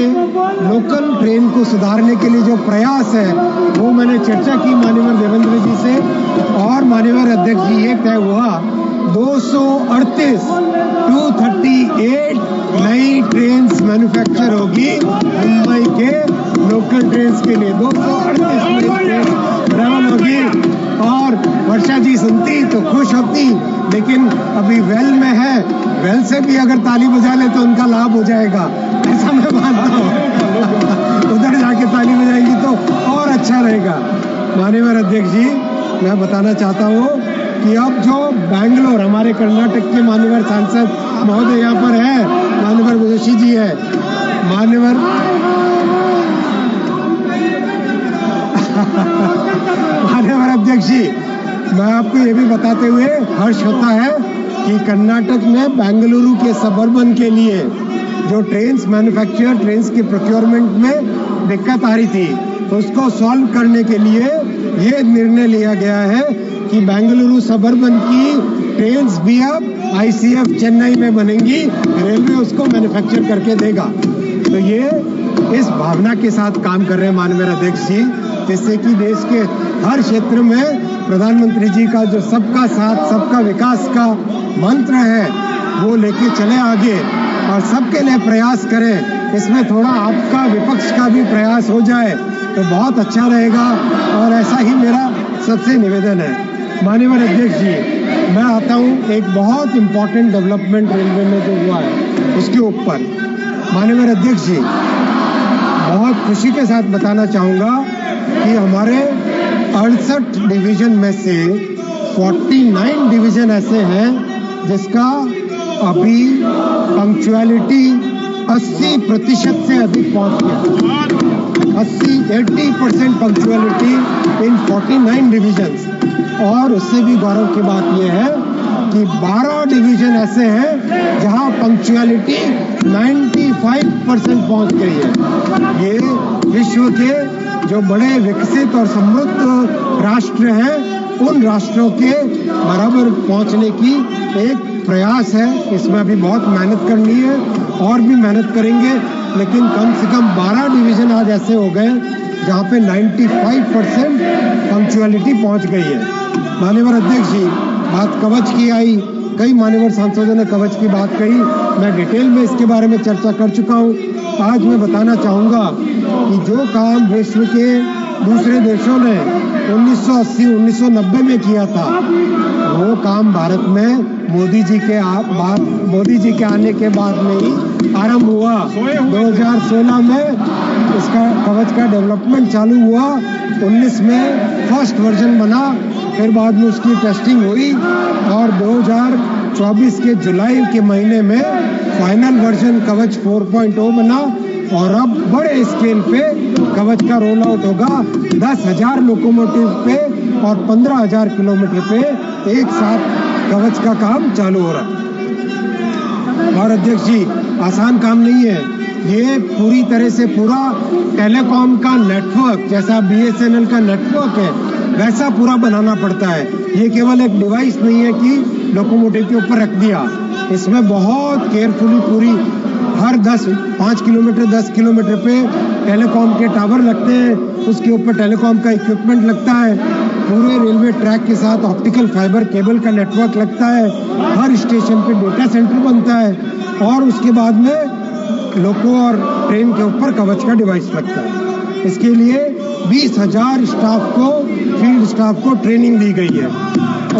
लोकल ट्रेन को सुधारने के लिए जो प्रयास है वो मैंने चर्चा की माननीय देवेंद्र जी से और माननीय अध्यक्ष जी ये तय हुआ 238 नई ट्रेन मैन्युफैक्चर होगी मुंबई के लोकल ट्रेन के लिए। 238 नई ट्रेन ट्रेवल होगी और वर्षा जी सुनती तो खुश होती, लेकिन अभी वेल में है, वेल से भी अगर ताली बजा ले तो उनका लाभ हो जाएगा, ऐसा मैं मानता हूँ। उधर जाके ताली बजाएंगी तो और अच्छा रहेगा। माननीय अध्यक्ष जी, मैं बताना चाहता हूँ कि अब जो बैंगलोर, हमारे कर्नाटक के माननीय सांसद महोदय यहाँ पर है, माननीय जोशी जी है, माननीय अध्यक्ष जी, मैं आपको ये भी बताते हुए हर्ष होता है कि कर्नाटक में बेंगलुरु के सबर्बन के लिए जो ट्रेन्स मैन्युफैक्चर, ट्रेन्स के प्रोक्योरमेंट में दिक्कत आ रही थी, तो उसको सॉल्व करने के लिए ये निर्णय लिया गया है कि बेंगलुरु सबर्बन की ट्रेन्स भी अब ICF चेन्नई में बनेंगी, रेलवे उसको मैन्युफैक्चर करके देगा। तो ये इस भावना के साथ काम कर रहे हैं माननीय अध्यक्ष जी, जिससे कि देश के हर क्षेत्र में प्रधानमंत्री जी का जो सबका साथ सबका विकास का मंत्र है वो लेके चले आगे और सबके लिए प्रयास करें। इसमें थोड़ा आपका विपक्ष का भी प्रयास हो जाए तो बहुत अच्छा रहेगा और ऐसा ही मेरा सबसे निवेदन है। माननीय अध्यक्ष जी, मैं आता हूँ एक बहुत इम्पोर्टेंट डेवलपमेंट रेलवे में जो हुआ है उसके ऊपर। माननीय अध्यक्ष जी, बहुत खुशी के साथ बताना चाहूँगा कि हमारे 68 डिवीजन में से 49 डिवीजन ऐसे हैं जिसका अभी पंक्चुअलिटी 80% से अधिक पहुंच गया। 80% पंक्चुअलिटी इन 49 डिवीजन्स। और उससे भी गौरव की बात यह है कि 12 डिवीजन ऐसे हैं जहां पंक्चुअलिटी 95% पहुंच गई है। ये विश्व के जो बड़े विकसित और समृद्ध राष्ट्र हैं उन राष्ट्रों के बराबर पहुंचने की एक प्रयास है। इसमें अभी बहुत मेहनत करनी है और भी मेहनत करेंगे, लेकिन कम से कम 12 डिवीजन आज ऐसे हो गए जहां पे 95% पंक्चुअलिटी पहुंच गई है। माननीय अध्यक्ष जी, बात कवच की आई, कई माननीय सांसदों ने कवच की बात कही, मैं डिटेल में इसके बारे में चर्चा कर चुका हूं। आज मैं बताना चाहूँगा कि जो काम विश्व के दूसरे देशों ने 1980-1990 में किया था, वो काम भारत में मोदी जी के आने के बाद में ही आरंभ हुआ। 2016 में इसका कवच का डेवलपमेंट चालू हुआ, 19 में फर्स्ट वर्जन बना, फिर बाद में उसकी टेस्टिंग हुई और 2024 के जुलाई के महीने में फाइनल वर्जन कवच 4.0 बना और अब बड़े स्केल पे कवच का रोल आउट होगा। 10,000 लोकोमोटिव पे और 15,000 किलोमीटर पे एक साथ कवच का काम चालू हो रहा है। और अध्यक्ष जी, आसान काम नहीं है, ये पूरी तरह से पूरा टेलीकॉम का नेटवर्क, जैसा BSNL का नेटवर्क है वैसा पूरा बनाना पड़ता है। ये केवल एक डिवाइस नहीं है कि लोकोमोटिव के ऊपर रख दिया, इसमें बहुत केयरफुली पूरी हर 5 किलोमीटर 10 किलोमीटर पे टेलीकॉम के टावर लगते हैं, उसके ऊपर टेलीकॉम का इक्विपमेंट लगता है, पूरे रेलवे ट्रैक के साथ ऑप्टिकल फाइबर केबल का नेटवर्क लगता है, हर स्टेशन पे डेटा सेंटर बनता है और उसके बाद में लोको और ट्रेन के ऊपर कवच का डिवाइस लगता है। इसके लिए 20,000 फील्ड स्टाफ को ट्रेनिंग दी गई है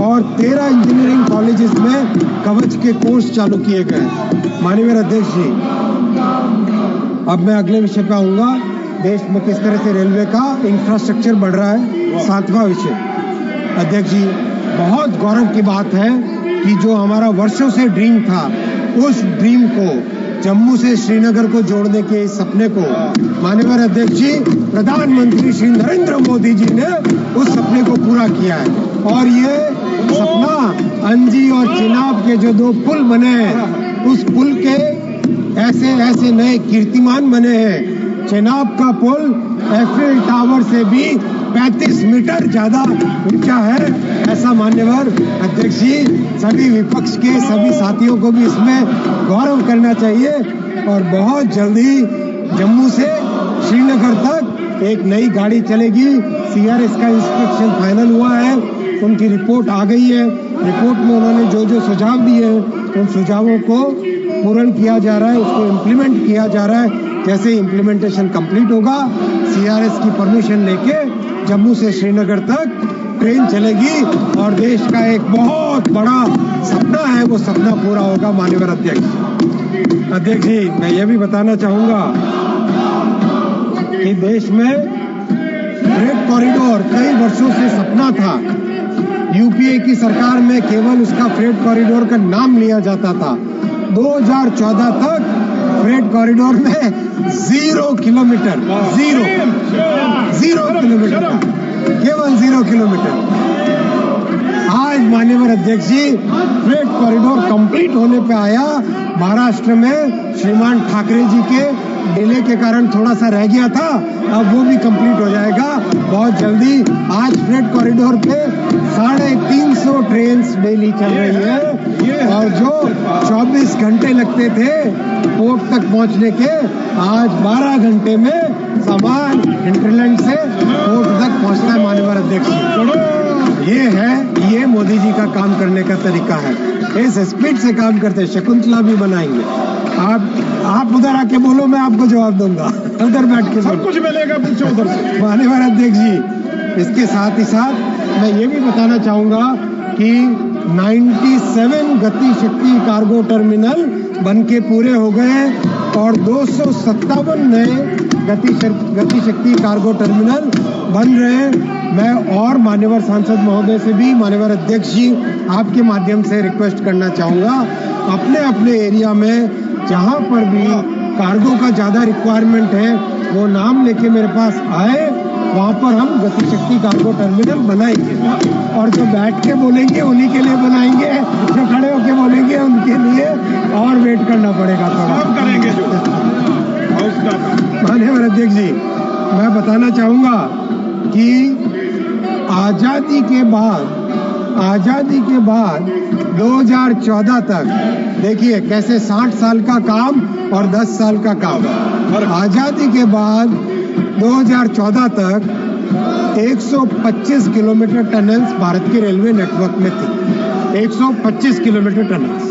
और 13 इंजीनियरिंग कॉलेजेस में कवच के कोर्स चालू किए गए। माननीय अध्यक्ष जी, अब मैं अगले विषय पे आऊंगा, देश में किस तरह से रेलवे का इंफ्रास्ट्रक्चर बढ़ रहा है। 7वां विषय अध्यक्ष जी, बहुत गौरव की बात है कि जो हमारा वर्षों से ड्रीम था, उस ड्रीम को, जम्मू से श्रीनगर को जोड़ने के इस सपने को माननीय अध्यक्ष जी, प्रधानमंत्री श्री नरेंद्र मोदी जी ने उस सपने को पूरा किया है। और ये सपना अंजी और चिनाब के जो 2 पुल बने हैं, उस पुल के ऐसे नए कीर्तिमान बने हैं। चिनाब का पुल एफिल टावर से भी 35 मीटर ज्यादा ऊंचा है। ऐसा मान्यवर अध्यक्ष जी, सभी विपक्ष के सभी साथियों को भी इसमें गौरव करना चाहिए। और बहुत जल्दी जम्मू से श्रीनगर तक एक नई गाड़ी चलेगी। CRS का इंस्पेक्शन फाइनल हुआ है, उनकी रिपोर्ट आ गई है। रिपोर्ट में उन्होंने जो सुझाव दिए हैं, उन सुझावों को पूर्ण किया जा रहा है, उसको इम्प्लीमेंट किया जा रहा है। जैसे इम्प्लीमेंटेशन कंप्लीट होगा, CRS की परमिशन लेके जम्मू से श्रीनगर तक ट्रेन चलेगी और देश का एक बहुत बड़ा सपना है, वो सपना पूरा होगा। माननीय अध्यक्ष जी, मैं ये भी बताना चाहूंगा कि देश में फ्रेट कॉरिडोर कई वर्षों से सपना था। UPA की सरकार में केवल उसका फ्रेट कॉरिडोर का नाम लिया जाता था। 2014 तक फ्रेट कॉरिडोर में 0 किलोमीटर, केवल 0 किलोमीटर। आज माननीय अध्यक्ष जी, फ्रेट कॉरिडोर कंप्लीट होने पे आया। महाराष्ट्र में श्रीमान ठाकरे जी के डिले के कारण थोड़ा सा रह गया था, अब वो भी कंप्लीट हो जाएगा बहुत जल्दी। आज फ्रेट कॉरिडोर पे 350 ट्रेन डेली चल रही है और जो 24 घंटे लगते थे पोर्ट तक पहुंचने के, आज 12 घंटे में सामान हिंटरलैंड से पोर्ट तक पहुंचता है। माननीय अध्यक्ष जी, ये मोदी जी का काम करने का तरीका है। इस स्पीड से काम करते हैं। शकुंतला भी बनाएंगे। आप उधर आके बोलो, मैं आपको जवाब दूंगा। उधर बैठ के सब कुछ मिलेगा, पूछो उधर से। माननीय अध्यक्ष जी, इसके साथ ही साथ मैं ये भी बताना चाहूंगा कि 97 गति शक्ति कार्गो टर्मिनल बनके पूरे हो गए और 257 नए गति शक्ति कार्गो टर्मिनल बन रहे हैं। मैं और मान्यवर सांसद महोदय से भी, मान्यवर अध्यक्ष जी, आपके माध्यम से रिक्वेस्ट करना चाहूंगा, अपने अपने एरिया में जहां पर भी कार्गो का ज्यादा रिक्वायरमेंट है वो नाम लेके मेरे पास आए, वहां पर हम गति शक्ति कार्गो टर्मिनल बनाएंगे। और जो बैठ के बोलेंगे उन्हीं के लिए बनाएंगे, जो खड़े होके बोलेंगे उनके लिए और वेट करना पड़ेगा। सब करेंगे जो माननीय अध्यक्ष जी, मैं बताना चाहूंगा कि आजादी के बाद 2014 तक देखिए कैसे 60 साल का काम और 10 साल का काम। आजादी के बाद 2014 तक 125 किलोमीटर टनल्स भारत के रेलवे नेटवर्क में थी। 125 किलोमीटर टनल्स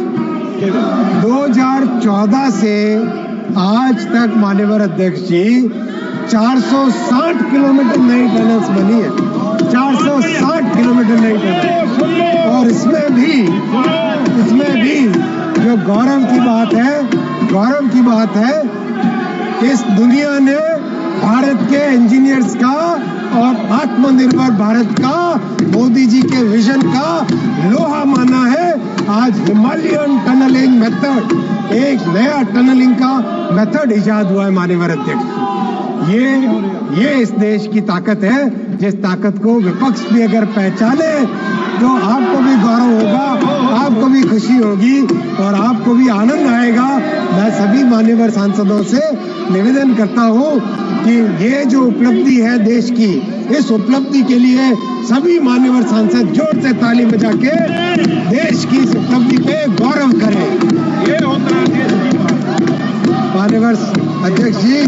2014 से आज तक माननीय अध्यक्ष जी 460 किलोमीटर नई टनल्स बनी है, 460 किलोमीटर नई टनल। और इसमें भी जो गौरव की बात है, इस दुनिया ने भारत के इंजीनियर्स का और आत्मनिर्भर भारत का, मोदी जी के विजन का लोहा माना है। आज हिमालयन टनलिंग मेथड, एक नया टनलिंग का मेथड इजाद हुआ है माननीय अध्यक्ष। ये इस देश की ताकत है, जिस ताकत को विपक्ष भी अगर पहचाने तो आपको भी गौरव होगा, आपको भी खुशी होगी और आपको भी आनंद आएगा। मैं सभी मान्यवर सांसदों से निवेदन करता हूं कि ये जो उपलब्धि है देश की, इस उपलब्धि के लिए सभी मान्यवर सांसद जोर से ताली बजा के देश की इस उपलब्धि पे गौरव करें। ये होता है देश की बात। मान्यवर अध्यक्ष जी,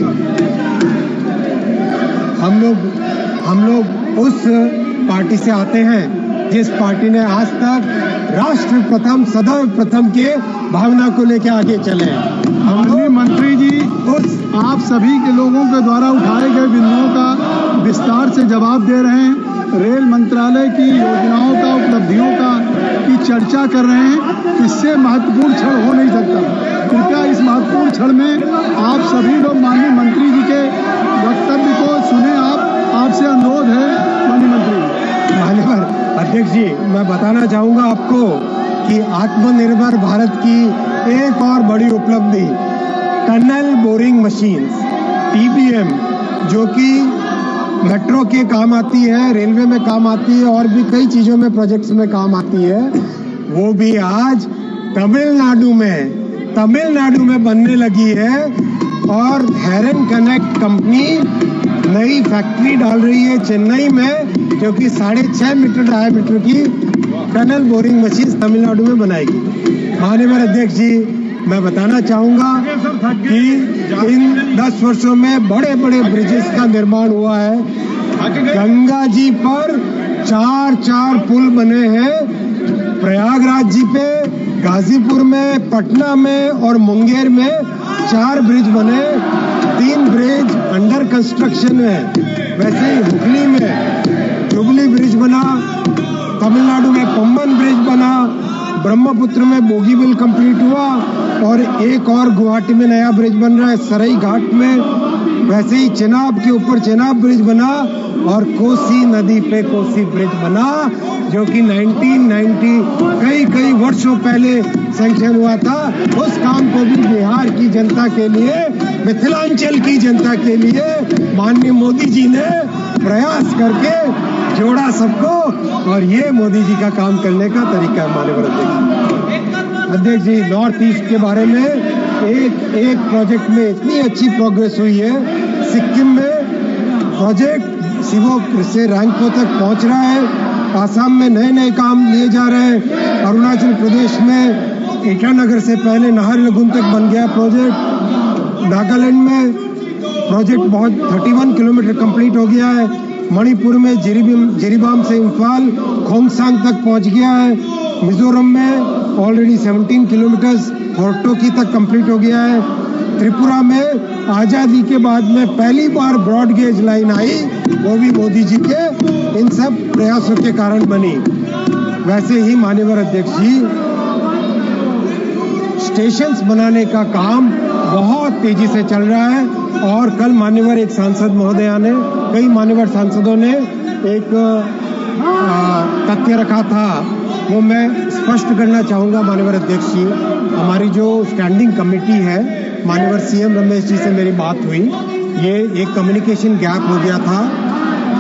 हम लोग उस पार्टी से आते हैं जिस पार्टी ने आज तक राष्ट्र प्रथम सदैव प्रथम के भावना को लेकर आगे चले। माननीय मंत्री जी, आप सभी के लोगों के द्वारा उठाए गए बिंदुओं का विस्तार से जवाब दे रहे हैं। रेल मंत्रालय की योजनाओं का, उपलब्धियों की चर्चा कर रहे हैं। इससे महत्वपूर्ण क्षण हो नहीं सकता। कृपया इस महत्वपूर्ण क्षण में आप सभी लोग माननीय मंत्री जी के वक्तव्य को सुने। आपसे अनुरोध है माननीय मंत्री। माननीय अध्यक्ष जी, मैं बताना चाहूंगा आपको कि आत्मनिर्भर भारत की एक और बड़ी उपलब्धि टनल बोरिंग मशीन TBM, जो कि मेट्रो के काम आती है, रेलवे में काम आती है और भी कई चीजों में, प्रोजेक्ट्स में काम आती है, वो भी आज तमिलनाडु में बनने लगी है। और हेरन कनेक्ट कंपनी नई फैक्ट्री डाल रही है चेन्नई में, जो कि 6.5 मीटर डायमीटर की टनल बोरिंग मशीन तमिलनाडु में बनाएगी। माननीय अध्यक्ष जी, मैं बताना चाहूंगा कि इन 10 वर्षों में बड़े बड़े ब्रिजेस का निर्माण हुआ है। गंगा जी पर 4 पुल बने हैं। प्रयागराज जी पे, गाजीपुर में, पटना में और मुंगेर में 4 ब्रिज बने, 3 ब्रिज अंडर कंस्ट्रक्शन है। वैसे ही हुगली में जुबली ब्रिज बना, तमिलनाडु में पम्बन ब्रिज बना, ब्रह्मपुत्र में बोगीबिल कंप्लीट हुआ और एक और गुवाहाटी में नया ब्रिज बन रहा है सरई घाट में। वैसे ही चेनाब के ऊपर चेनाब ब्रिज बना और कोसी नदी पे कोसी ब्रिज बना, जो कि 1990 कई वर्षों पहले सैंक्शन हुआ था। उस काम को भी बिहार की जनता के लिए, मिथिलांचल की जनता के लिए माननीय मोदी जी ने प्रयास करके जोड़ा सबको, और ये मोदी जी का काम करने का तरीका है। माननीय अध्यक्ष जी, नॉर्थ ईस्ट के बारे में एक प्रोजेक्ट में इतनी अच्छी प्रोग्रेस हुई है। सिक्किम में प्रोजेक्ट शिवोक से रैंको तक पहुंच रहा है। आसाम में नए काम लिए जा रहे हैं। अरुणाचल प्रदेश में ईटानगर से पहले नाहरलगुन तक बन गया प्रोजेक्ट। नागालैंड में प्रोजेक्ट बहुत 31 किलोमीटर कंप्लीट हो गया है। मणिपुर में जिरीबाम से इम्फाल खोंगसांग तक पहुंच गया है। मिजोरम में ऑलरेडी 17 किलोमीटर्स होर्टोकी तक कंप्लीट हो गया है। त्रिपुरा में आजादी के बाद में पहली बार ब्रॉड गेज लाइन आई, वो भी मोदी जी के इन सब प्रयासों के कारण बनी। वैसे ही माननीय अध्यक्ष जी, स्टेशंस बनाने का काम बहुत तेजी से चल रहा है। और कल मान्यवर एक सांसद महोदया ने, कई मान्यवर सांसदों ने एक तथ्य रखा था, वो मैं स्पष्ट करना चाहूँगा माननीय अध्यक्ष जी। हमारी जो स्टैंडिंग कमेटी है, माननीय CM रमेश जी से मेरी बात हुई, ये एक कम्युनिकेशन गैप हो गया था।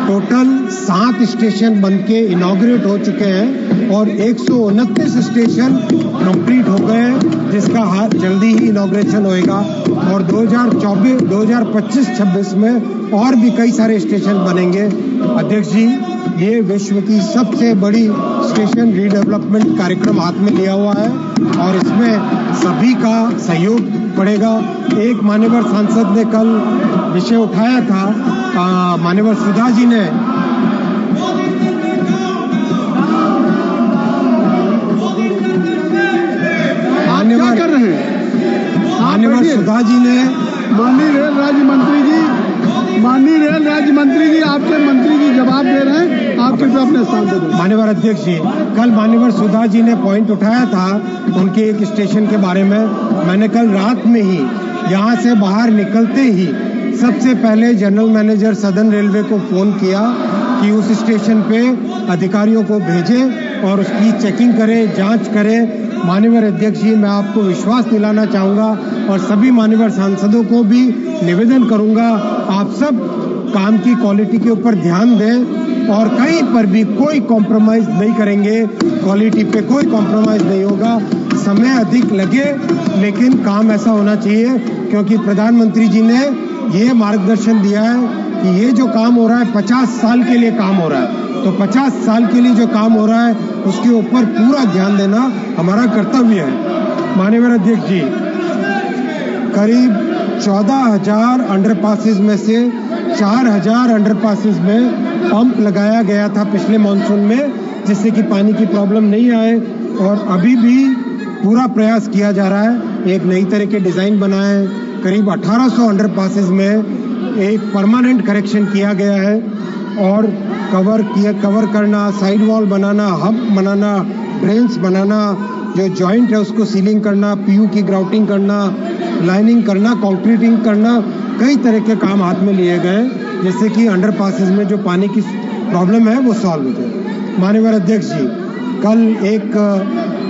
टोटल 7 स्टेशन बनके इनॉग्रेट हो चुके हैं और 129 स्टेशन कंप्लीट हो गए हैं, जिसका जल्दी ही इनॉग्रेशन होएगा। और 2025-26 में और भी कई सारे स्टेशन बनेंगे। अध्यक्ष जी, ये विश्व की सबसे बड़ी स्टेशन रीडेवलपमेंट कार्यक्रम हाथ में लिया हुआ है और इसमें सभी का सहयोग पड़ेगा। एक मान्यवर सांसद ने कल विषय उठाया था, मान्यवर सुधा जी ने, क्या कर रहे हैं? मान्यवर सुधा जी ने, माननीय रेल राज्य मंत्री जी, माननीय रेल राज्य मंत्री जी, आपके मंत्री जी जवाब दे रहे हैं, आप कृपया अपने स्थान पर दें। माननीय अध्यक्ष जी, कल माननीय सुधा जी ने पॉइंट उठाया था उनके एक स्टेशन के बारे में। मैंने कल रात में ही यहाँ से बाहर निकलते ही सबसे पहले जनरल मैनेजर सदर्न रेलवे को फोन किया कि उस स्टेशन पे अधिकारियों को भेजें और उसकी चेकिंग करें, जांच करें। माननीय अध्यक्ष जी, मैं आपको विश्वास दिलाना चाहूँगा और सभी माननीय सांसदों को भी निवेदन करूँगा, आप सब काम की क्वालिटी के ऊपर ध्यान दें और कहीं पर भी कोई कॉम्प्रोमाइज नहीं करेंगे। क्वालिटी पे कोई कॉम्प्रोमाइज नहीं होगा। समय अधिक लगे लेकिन काम ऐसा होना चाहिए, क्योंकि प्रधानमंत्री जी ने ये मार्गदर्शन दिया है कि ये जो काम हो रहा है 50 साल के लिए काम हो रहा है, तो 50 साल के लिए जो काम हो रहा है उसके ऊपर पूरा ध्यान देना हमारा कर्तव्य है। माननीय अध्यक्ष जी, करीब 14,000 अंडरपासेस में से 4,000 अंडरपासेस में पंप लगाया गया था पिछले मानसून में, जिससे कि पानी की प्रॉब्लम नहीं आए, और अभी भी पूरा प्रयास किया जा रहा है। एक नई तरह के डिजाइन बनाए, करीब 1800 अंडरपासेस में एक परमानेंट करेक्शन किया गया है और कवर करना, साइड वॉल बनाना, हब बनाना, ड्रेन्स बनाना, जो जॉइंट है उसको सीलिंग करना, पीयू की ग्राउटिंग करना, लाइनिंग करना, कंक्रीटिंग करना, कई तरह के काम हाथ में लिए गए जिससे कि अंडरपासेस में जो पानी की प्रॉब्लम है वो सॉल्व हो जाए। माननीय अध्यक्ष जी, कल एक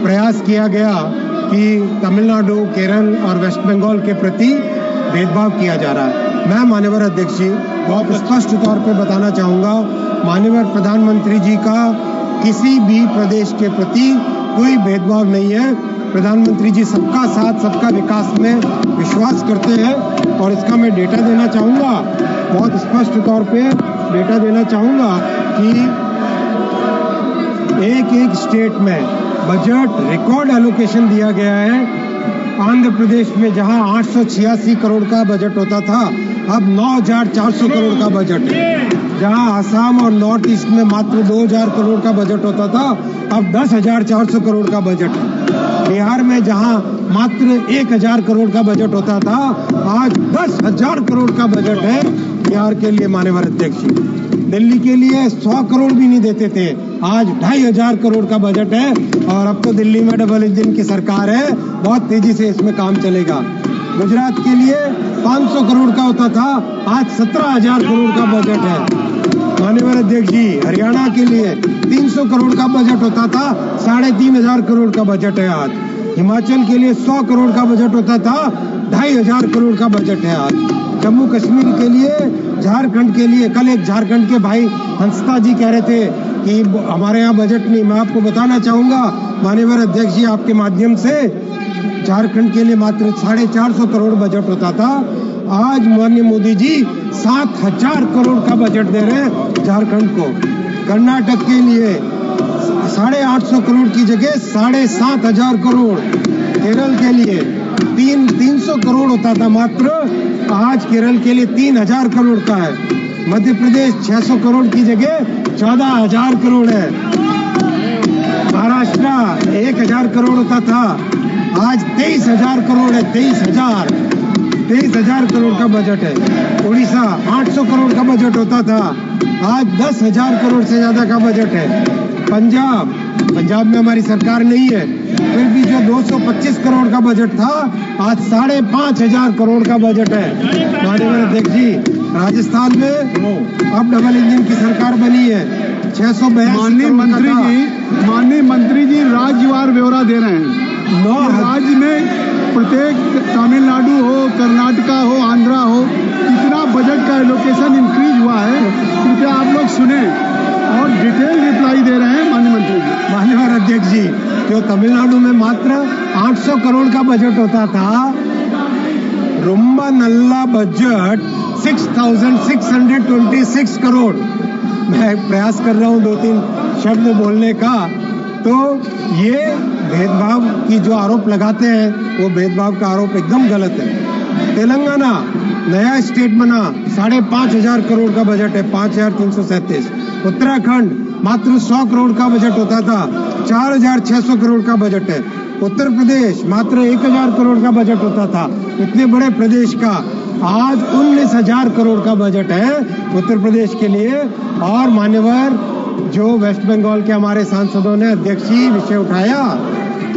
प्रयास किया गया कि तमिलनाडु, केरल और वेस्ट बंगाल के प्रति भेदभाव किया जा रहा है। मैं माननीय अध्यक्ष जी बहुत स्पष्ट तौर पे बताना चाहूँगा, माननीय प्रधानमंत्री जी का किसी भी प्रदेश के प्रति कोई भेदभाव नहीं है। प्रधानमंत्री जी सबका साथ, सबका विकास में विश्वास करते हैं और इसका मैं डेटा देना चाहूँगा, बहुत स्पष्ट तौर पे डेटा देना चाहूँगा कि एक स्टेट में बजट रिकॉर्ड एलोकेशन दिया गया है। आंध्र प्रदेश में जहां 886 करोड़ का बजट होता था, अब 9,400 करोड़ का बजट है। जहां असम और नॉर्थ ईस्ट में मात्र 2,000 करोड़ का बजट होता था, अब 10,400 करोड़ का बजट है। बिहार में जहां मात्र 1,000 करोड़ का बजट होता था, आज 10,000 करोड़ का बजट है बिहार के लिए। माननीय अध्यक्ष जी, दिल्ली के लिए 100 करोड़ भी नहीं देते थे, आज 2,500 करोड़ का बजट है और अब तो दिल्ली में डबल इंजन की सरकार है, बहुत तेजी से इसमें काम चलेगा। गुजरात के लिए 500 करोड़ का होता था, आज 17,000 करोड़ का बजट है। माननीय अध्यक्ष जी, हरियाणा के लिए 300 करोड़ का बजट होता था, 3,500 करोड़ का बजट है आज। हिमाचल के लिए 100 करोड़ का बजट होता था, 2,500 करोड़ का बजट है आज। जम्मू कश्मीर के लिए, झारखंड के लिए, कल एक झारखंड के भाई हंसता जी कह रहे थे कि हमारे यहाँ बजट नहीं। मैं आपको बताना चाहूँगा माननीय अध्यक्ष जी, आपके माध्यम से, झारखंड के लिए मात्र 450 करोड़ बजट होता था, आज माननीय मोदी जी 7,000 करोड़ का बजट दे रहे हैं झारखंड को। कर्नाटक के लिए 850 करोड़ की जगह 7,500 करोड़। केरल के लिए 300 करोड़ होता था मात्र, आज केरल के लिए 3,000 करोड़ का है। मध्य प्रदेश 600 करोड़ की जगह 14,000 करोड़ है। महाराष्ट्र 1,000 करोड़ होता था, आज 23,000 करोड़ है। 23,000 करोड़ का बजट है। उड़ीसा 800 करोड़ का बजट होता था, आज 10,000 करोड़ से ज्यादा का बजट है। पंजाब में हमारी सरकार नहीं है, फिर भी जो 225 करोड़ का बजट था, आज 5,500 करोड़ का बजट है। माननीय अध्यक्ष जी, राजस्थान में अब डबल इंजन की सरकार बनी है, 682। माननीय मंत्री जी राज्यवार ब्यौरा दे रहे हैं। 9 राज्य में प्रत्येक तमिलनाडु हो, कर्नाटका हो, आंध्रा हो, कितना बजट का एलोकेशन इंक्रीज हुआ है, कृपया आप लोग सुने और डिटेल रिप्लाई दे रहे हैं माननीय मंत्री जी। माननीय अध्यक्ष जी, जो तमिलनाडु में मात्र 800 करोड़ का बजट होता था, रुम्बा नल्ला बजट 6,626 करोड़। मैं प्रयास कर रहा हूँ 2-3 शब्द बोलने का, तो ये भेदभाव की जो आरोप लगाते हैं वो भेदभाव का आरोप एकदम गलत है। तेलंगाना नया स्टेट बना, 5,500 करोड़ का बजट है, 5,337। उत्तराखंड मात्र 100 करोड़ का बजट होता था, 4,600 करोड़ का बजट है। उत्तर प्रदेश मात्र 1,000 करोड़ का बजट होता था। इतने बड़े प्रदेश का आज 19,000 करोड़ का बजट है उत्तर प्रदेश के लिए। और मान्यवर जो वेस्ट बंगाल के हमारे सांसदों ने अध्यक्ष जी विषय उठाया,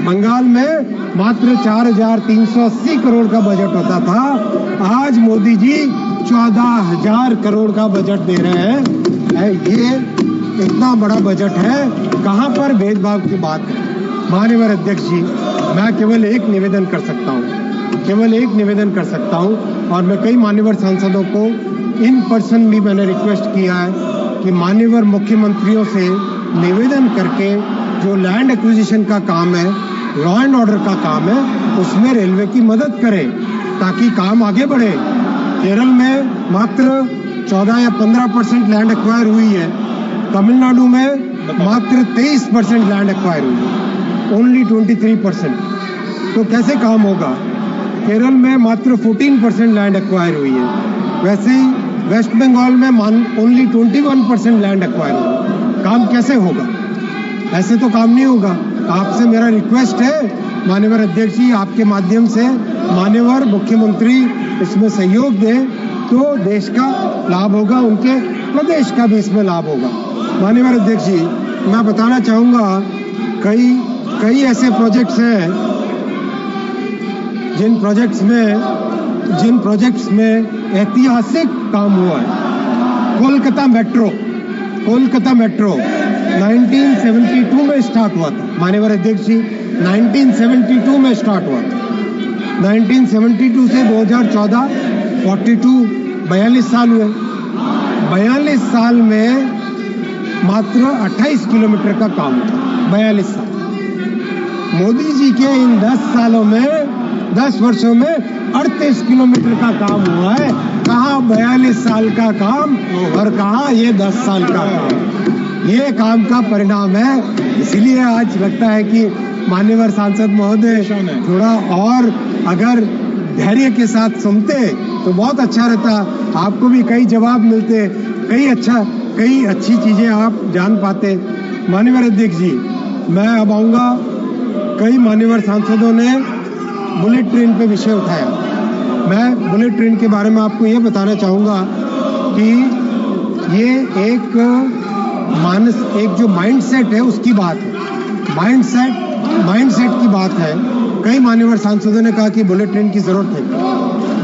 बंगाल में मात्र 4,380 करोड़ का बजट होता था, आज मोदी जी 14,000 करोड़ का बजट दे रहे हैं। ये इतना बड़ा बजट है, कहां पर भेदभाव की बात है। माननीय अध्यक्ष जी, मैं केवल एक निवेदन कर सकता हूं, और मैं कई मान्यवर सांसदों को इन पर्सन भी मैंने रिक्वेस्ट किया है कि मान्यवर मुख्यमंत्रियों से निवेदन करके जो लैंड एक्विजिशन का काम है, लॉ एंड ऑर्डर का काम है, उसमें रेलवे की मदद करें ताकि काम आगे बढ़े। केरल में मात्र 14 या 15% लैंड एक्वायर हुई है, तमिलनाडु में मात्र 23% लैंड एक्वायर हुई है, ओनली 23%। तो कैसे काम होगा? केरल में मात्र 14% लैंड एक्वायर हुई है, वैसे ही वेस्ट बंगाल में ओनली 21% लैंड एक्वायर हुई है। काम कैसे होगा? ऐसे तो काम नहीं होगा। आपसे मेरा रिक्वेस्ट है माननीय अध्यक्ष जी, आपके माध्यम से माननीय मुख्यमंत्री इसमें सहयोग दें तो देश का लाभ होगा, उनके प्रदेश का भी इसमें लाभ होगा। माननीय अध्यक्ष जी, मैं बताना चाहूँगा कई ऐसे प्रोजेक्ट्स हैं जिन प्रोजेक्ट्स में ऐतिहासिक काम हुआ है। कोलकाता मेट्रो 1972 में स्टार्ट हुआ था। माननीय अध्यक्ष जी, 1972 में स्टार्ट हुआ था। 1972 से 2014 42 साल हुए। 42 साल में मात्र 28 किलोमीटर का काम था। 42 साल। मोदी जी के इन 10 वर्षों में 38 किलोमीटर का काम हुआ है। कहाँ 42 साल का काम और कहाँ ये 10 साल का काम। ये काम का परिणाम है। इसलिए आज लगता है कि मान्यवर सांसद महोदय थोड़ा और अगर धैर्य के साथ सुनते तो बहुत अच्छा रहता। आपको भी कई जवाब मिलते, कई अच्छी चीजें आप जान पाते। मान्यवर अध्यक्ष जी, मैं अब आऊँगा। कई मान्यवर सांसदों ने बुलेट ट्रेन पे विषय उठाया। मैं बुलेट ट्रेन के बारे में आपको ये बताना चाहूँगा कि ये एक जो माइंडसेट है उसकी बात है। माइंडसेट की बात है। कई मान्यवर सांसदों ने कहा कि बुलेट ट्रेन की जरूरत है।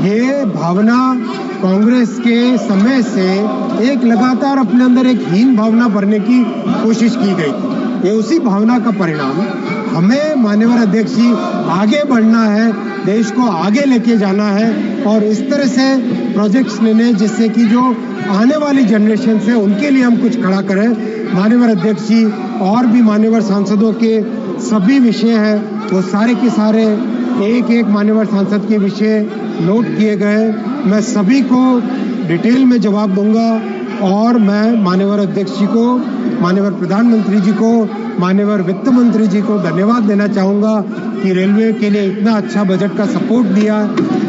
ये भावना कांग्रेस के समय से एक लगातार अपने अंदर एक हीन भावना भरने की कोशिश की गई थी। ये उसी भावना का परिणाम है। हमें माननीय अध्यक्ष जी आगे बढ़ना है, देश को आगे लेके जाना है और इस तरह से प्रोजेक्ट्स लेने जिससे कि जो आने वाली जनरेशन से उनके लिए हम कुछ खड़ा करें। माननीय अध्यक्ष जी, और भी मान्यवर सांसदों के सभी विषय हैं, वो सारे के सारे एक मान्यवर सांसद के विषय नोट किए गए। मैं सभी को डिटेल में जवाब दूंगा और मैं माननीय अध्यक्ष जी को, माननीय प्रधानमंत्री जी को, माननीय वित्त मंत्री जी को धन्यवाद देना चाहूँगा कि रेलवे के लिए इतना अच्छा बजट का सपोर्ट दिया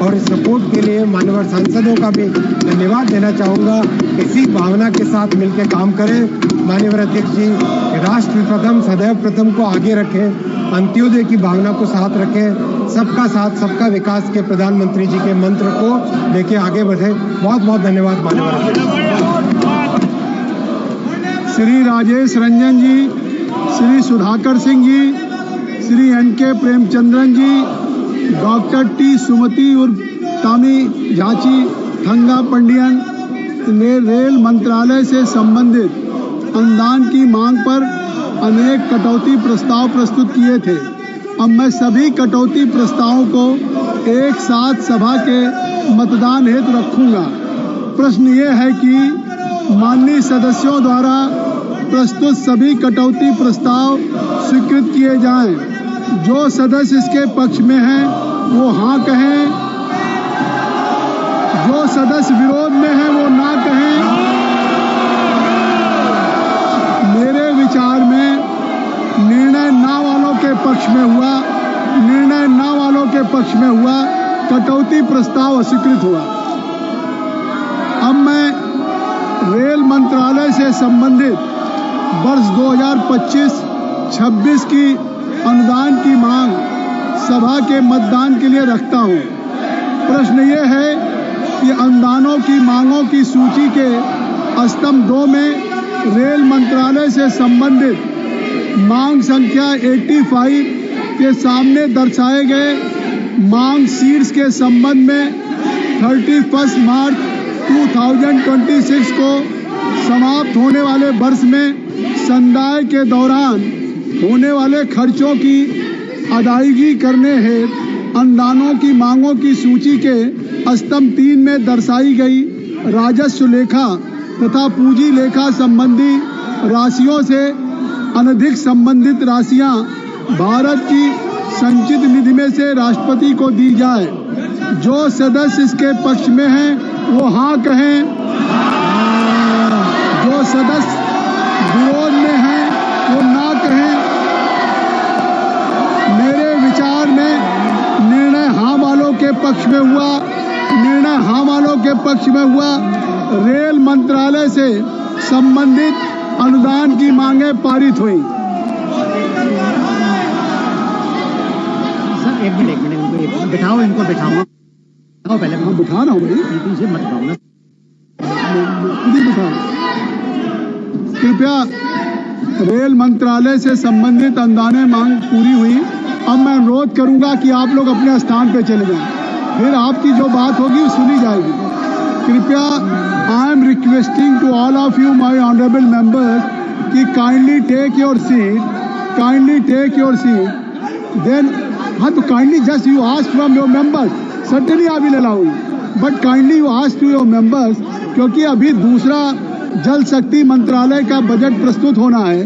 और इस सपोर्ट के लिए मान्यवर सांसदों का भी धन्यवाद देना चाहूँगा। इसी भावना के साथ मिलकर काम करें। माननीय अध्यक्ष जी, राष्ट्र प्रथम सदैव प्रथम को आगे रखें, अंत्योदय की भावना को साथ रखें, सबका साथ सबका विकास के प्रधानमंत्री जी के मंत्र को लेके आगे बढ़े। बहुत बहुत धन्यवाद माननीय अध्यक्ष। श्री राजेश रंजन जी, श्री सुधाकर सिंह जी, श्री एन.के. प्रेमचंद्रन जी, डॉक्टर टी. सुमति उर्फ तामी झांची थंगा पंडियन ने रेल मंत्रालय से संबंधित अनुदान की मांग पर अनेक कटौती प्रस्ताव प्रस्तुत किए थे। अब मैं सभी कटौती प्रस्तावों को एक साथ सभा के मतदान हेतु रखूंगा। प्रश्न ये है कि माननीय सदस्यों द्वारा प्रस्तुत सभी कटौती प्रस्ताव स्वीकृत किए जाएं। जो सदस्य इसके पक्ष में हैं वो हाँ कहें, जो सदस्य विरोध में हैं वो ना कहें। मेरे विचार में निर्णय ना वालों के पक्ष में हुआ, कटौती प्रस्ताव अस्वीकृत हुआ। अब मैं रेल मंत्रालय से संबंधित वर्ष 2025-26 की अनुदान की मांग सभा के मतदान के लिए रखता हूं। प्रश्न ये है कि अनुदानों की मांगों की सूची के स्तंभ 2 में रेल मंत्रालय से संबंधित मांग संख्या 85 के सामने दर्शाए गए मांग शीट्स के संबंध में 31 मार्च 2026 को समाप्त होने वाले वर्ष में संदाय के दौरान होने वाले खर्चों की अदायगी करने हेतु अनुदानों की मांगों की सूची के स्तंभ 3 में दर्शाई गई राजस्व लेखा तथा पूंजी लेखा संबंधी राशियों से अनधिक संबंधित राशियां भारत की संचित निधि में से राष्ट्रपति को दी जाए। जो सदस्य इसके पक्ष में हैं वो हाँ कहें, जो सदस्य विरोध में हैं वो ना कहें। मेरे विचार में निर्णय हाँ वालों के पक्ष में हुआ, निर्णय हाँ वालों के पक्ष में हुआ। रेल मंत्रालय से संबंधित अनुदान की मांगें पारित हुई। सर एक मिनट बिठाओ, इनको बिठाओ पहले। हाँ बिठा रहा हूँ भाई, पीछे मत खाओ ना, खुद ही बिठा। कृपया रेल मंत्रालय से संबंधित अनुदान मांग पूरी हुई। अब मैं अनुरोध करूंगा कि आप लोग अपने स्थान पर चले जाएं, फिर आपकी जो बात होगी वो सुनी जाएगी। कृपया I am requesting to all of you my honourable members कि kindly take your seat, kindly take your seat. Then हाँ तो kindly just you ask from your members, certainly I will allow, but kindly you ask to your members, क्योंकि अभी दूसरा जल शक्ति मंत्रालय का बजट प्रस्तुत होना है।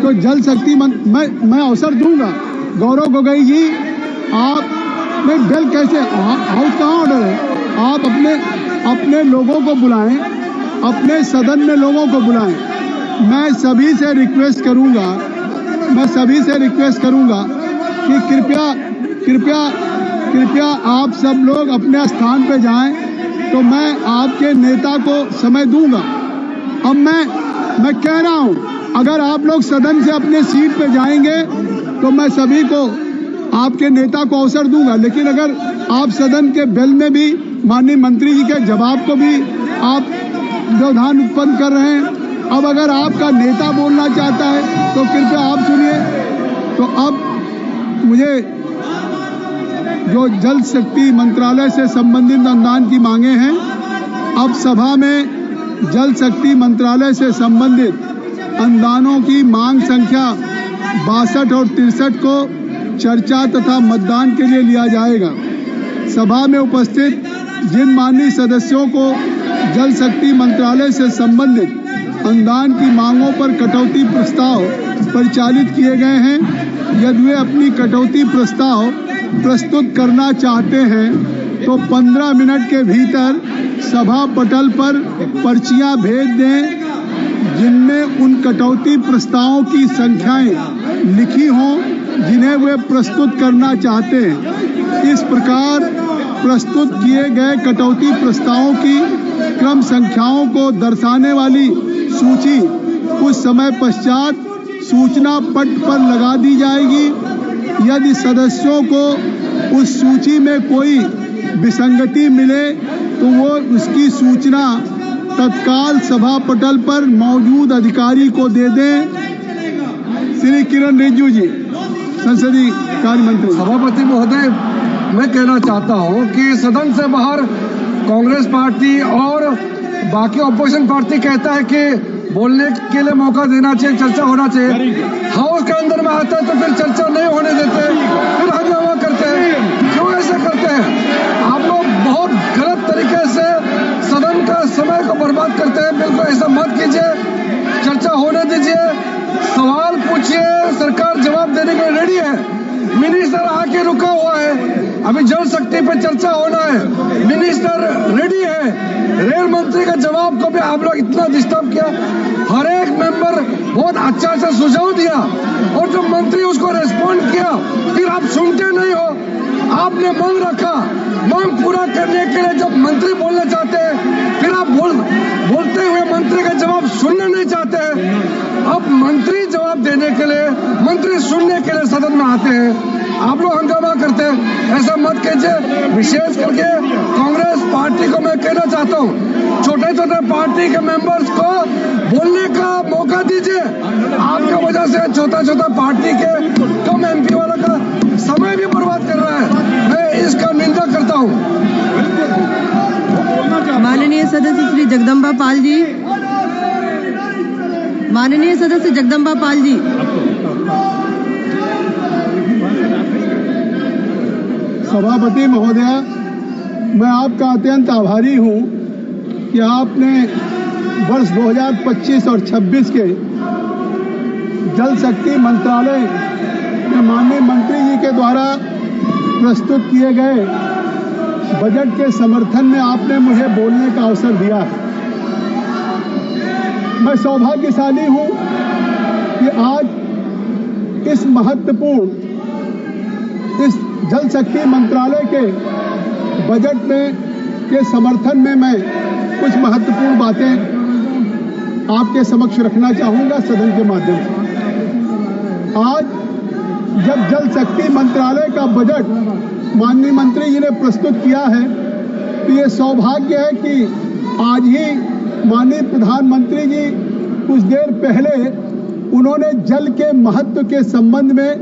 तो जल शक्ति मैं अवसर दूंगा। गौरव गोगोई जी, आप नहीं बेल कैसे हाउस कहाँ ऑर्डर है? आप अपने लोगों को बुलाएं, अपने सदन में लोगों को बुलाएं। मैं सभी से रिक्वेस्ट करूंगा कि कृपया आप सब लोग अपने स्थान पे जाएं, तो मैं आपके नेता को समय दूंगा। अब मैं कह रहा हूं, अगर आप लोग सदन से अपने सीट पे जाएंगे तो मैं सभी को, आपके नेता को अवसर दूंगा। लेकिन अगर आप सदन के बेल में भी माननीय मंत्री जी के जवाब को भी आप व्यवधान उत्पन्न कर रहे हैं। अब अगर आपका नेता बोलना चाहता है तो कृपया आप सुनिए। तो अब मुझे जो जल शक्ति मंत्रालय से संबंधित अनुदान की मांगे हैं, अब सभा में जल शक्ति मंत्रालय से संबंधित अनुदानों की मांग संख्या 62 और 63 को चर्चा तथा मतदान के लिए लिया जाएगा। सभा में उपस्थित जिन माननीय सदस्यों को जल शक्ति मंत्रालय से संबंधित अनुदान की मांगों पर कटौती प्रस्ताव परिचालित किए गए हैं, यदि वे अपनी कटौती प्रस्ताव प्रस्तुत करना चाहते हैं तो 15 मिनट के भीतर सभा पटल पर पर्चियां भेज दें जिनमें उन कटौती प्रस्तावों की संख्याएं लिखी हों जिन्हें वे प्रस्तुत करना चाहते हैं। इस प्रकार प्रस्तुत किए गए कटौती प्रस्तावों की क्रम संख्याओं को दर्शाने वाली सूची कुछ समय पश्चात सूचना पट पर लगा दी जाएगी। यदि सदस्यों को उस सूची में कोई विसंगति मिले तो वो उसकी सूचना तत्काल सभा पटल पर मौजूद अधिकारी को दे दें। श्री किरण रिजिजू जी, संसदीय कार्य मंत्री। सभापति महोदय, मैं कहना चाहता हूं कि सदन से बाहर कांग्रेस पार्टी और बाकी ऑपोजिशन पार्टी कहता है कि बोलने के लिए मौका देना चाहिए, चर्चा होना चाहिए। हाउस के अंदर में आता है तो फिर चर्चा नहीं होने देते, फिर हंगामा करते हैं। क्यों ऐसा करते हैं? आप लोग बहुत गलत तरीके से सदन का समय को बर्बाद करते हैं। बिल्कुल ऐसा मत कीजिए, चर्चा होने दीजिए, सवाल पूछिए, सरकार जवाब देने के लिए रेडी है। मिनिस्टर आके रुका हुआ है, अभी जल शक्ति पे चर्चा होना है, मिनिस्टर रेडी है। रेल मंत्री का जवाब को भी आप लोग इतना डिस्टर्ब किया। हर एक मेंबर बहुत अच्छा सुझाव दिया और जो मंत्री उसको रेस्पॉन्ड किया, फिर आप सुनते नहीं हो। आपने मांग रखा, मांग पूरा करने के लिए जब मंत्री बोलना चाहते हैं, फिर आप बोलते हुए मंत्री का जवाब सुनना नहीं चाहते हैं। अब मंत्री जवाब देने के लिए, मंत्री सुनने के लिए सदन में आते हैं, आप लोग हंगामा करते हैं। ऐसा मत कीजिए। विशेष करके कांग्रेस पार्टी को मैं कहना चाहता हूँ, छोटे छोटे पार्टी के मेंबर्स को बोलने का मौका दीजिए। आपका वजह से छोटा छोटा पार्टी के कम एमपी वाला का समय भी बर्बाद कर रहा है। मैं इसका निंदा करता हूँ। माननीय सदस्य श्री जगदम्बा पाल जी, माननीय सदस्य जगदम्बा पाल जी। सभापति महोदया, मैं आपका अत्यंत आभारी हूं कि आपने वर्ष 2025 और 26 के जल शक्ति मंत्रालय में माननीय मंत्री जी के द्वारा प्रस्तुत किए गए बजट के समर्थन में आपने मुझे बोलने का अवसर दिया है। मैं सौभाग्यशाली हूं कि आज इस महत्वपूर्ण इस जल शक्ति मंत्रालय के बजट में के समर्थन में मैं कुछ महत्वपूर्ण बातें आपके समक्ष रखना चाहूंगा सदन के माध्यम से। आज जब जल शक्ति मंत्रालय का बजट माननीय मंत्री जी ने प्रस्तुत किया है तो ये सौभाग्य है कि आज ही माननीय प्रधानमंत्री जी कुछ देर पहले उन्होंने जल के महत्व के संबंध में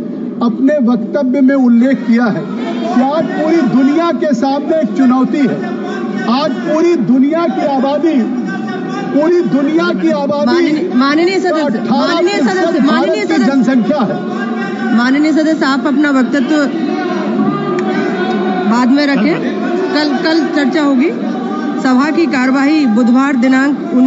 अपने वक्तव्य में उल्लेख किया है कि आज पूरी दुनिया के सामने एक चुनौती है। आज पूरी दुनिया की आबादी माननीय सदस्य जनसंख्या है। माननीय सदस्य, आप अपना वक्तव्य बाद में रखें। कल चर्चा होगी। सभा की कार्यवाही बुधवार दिनांक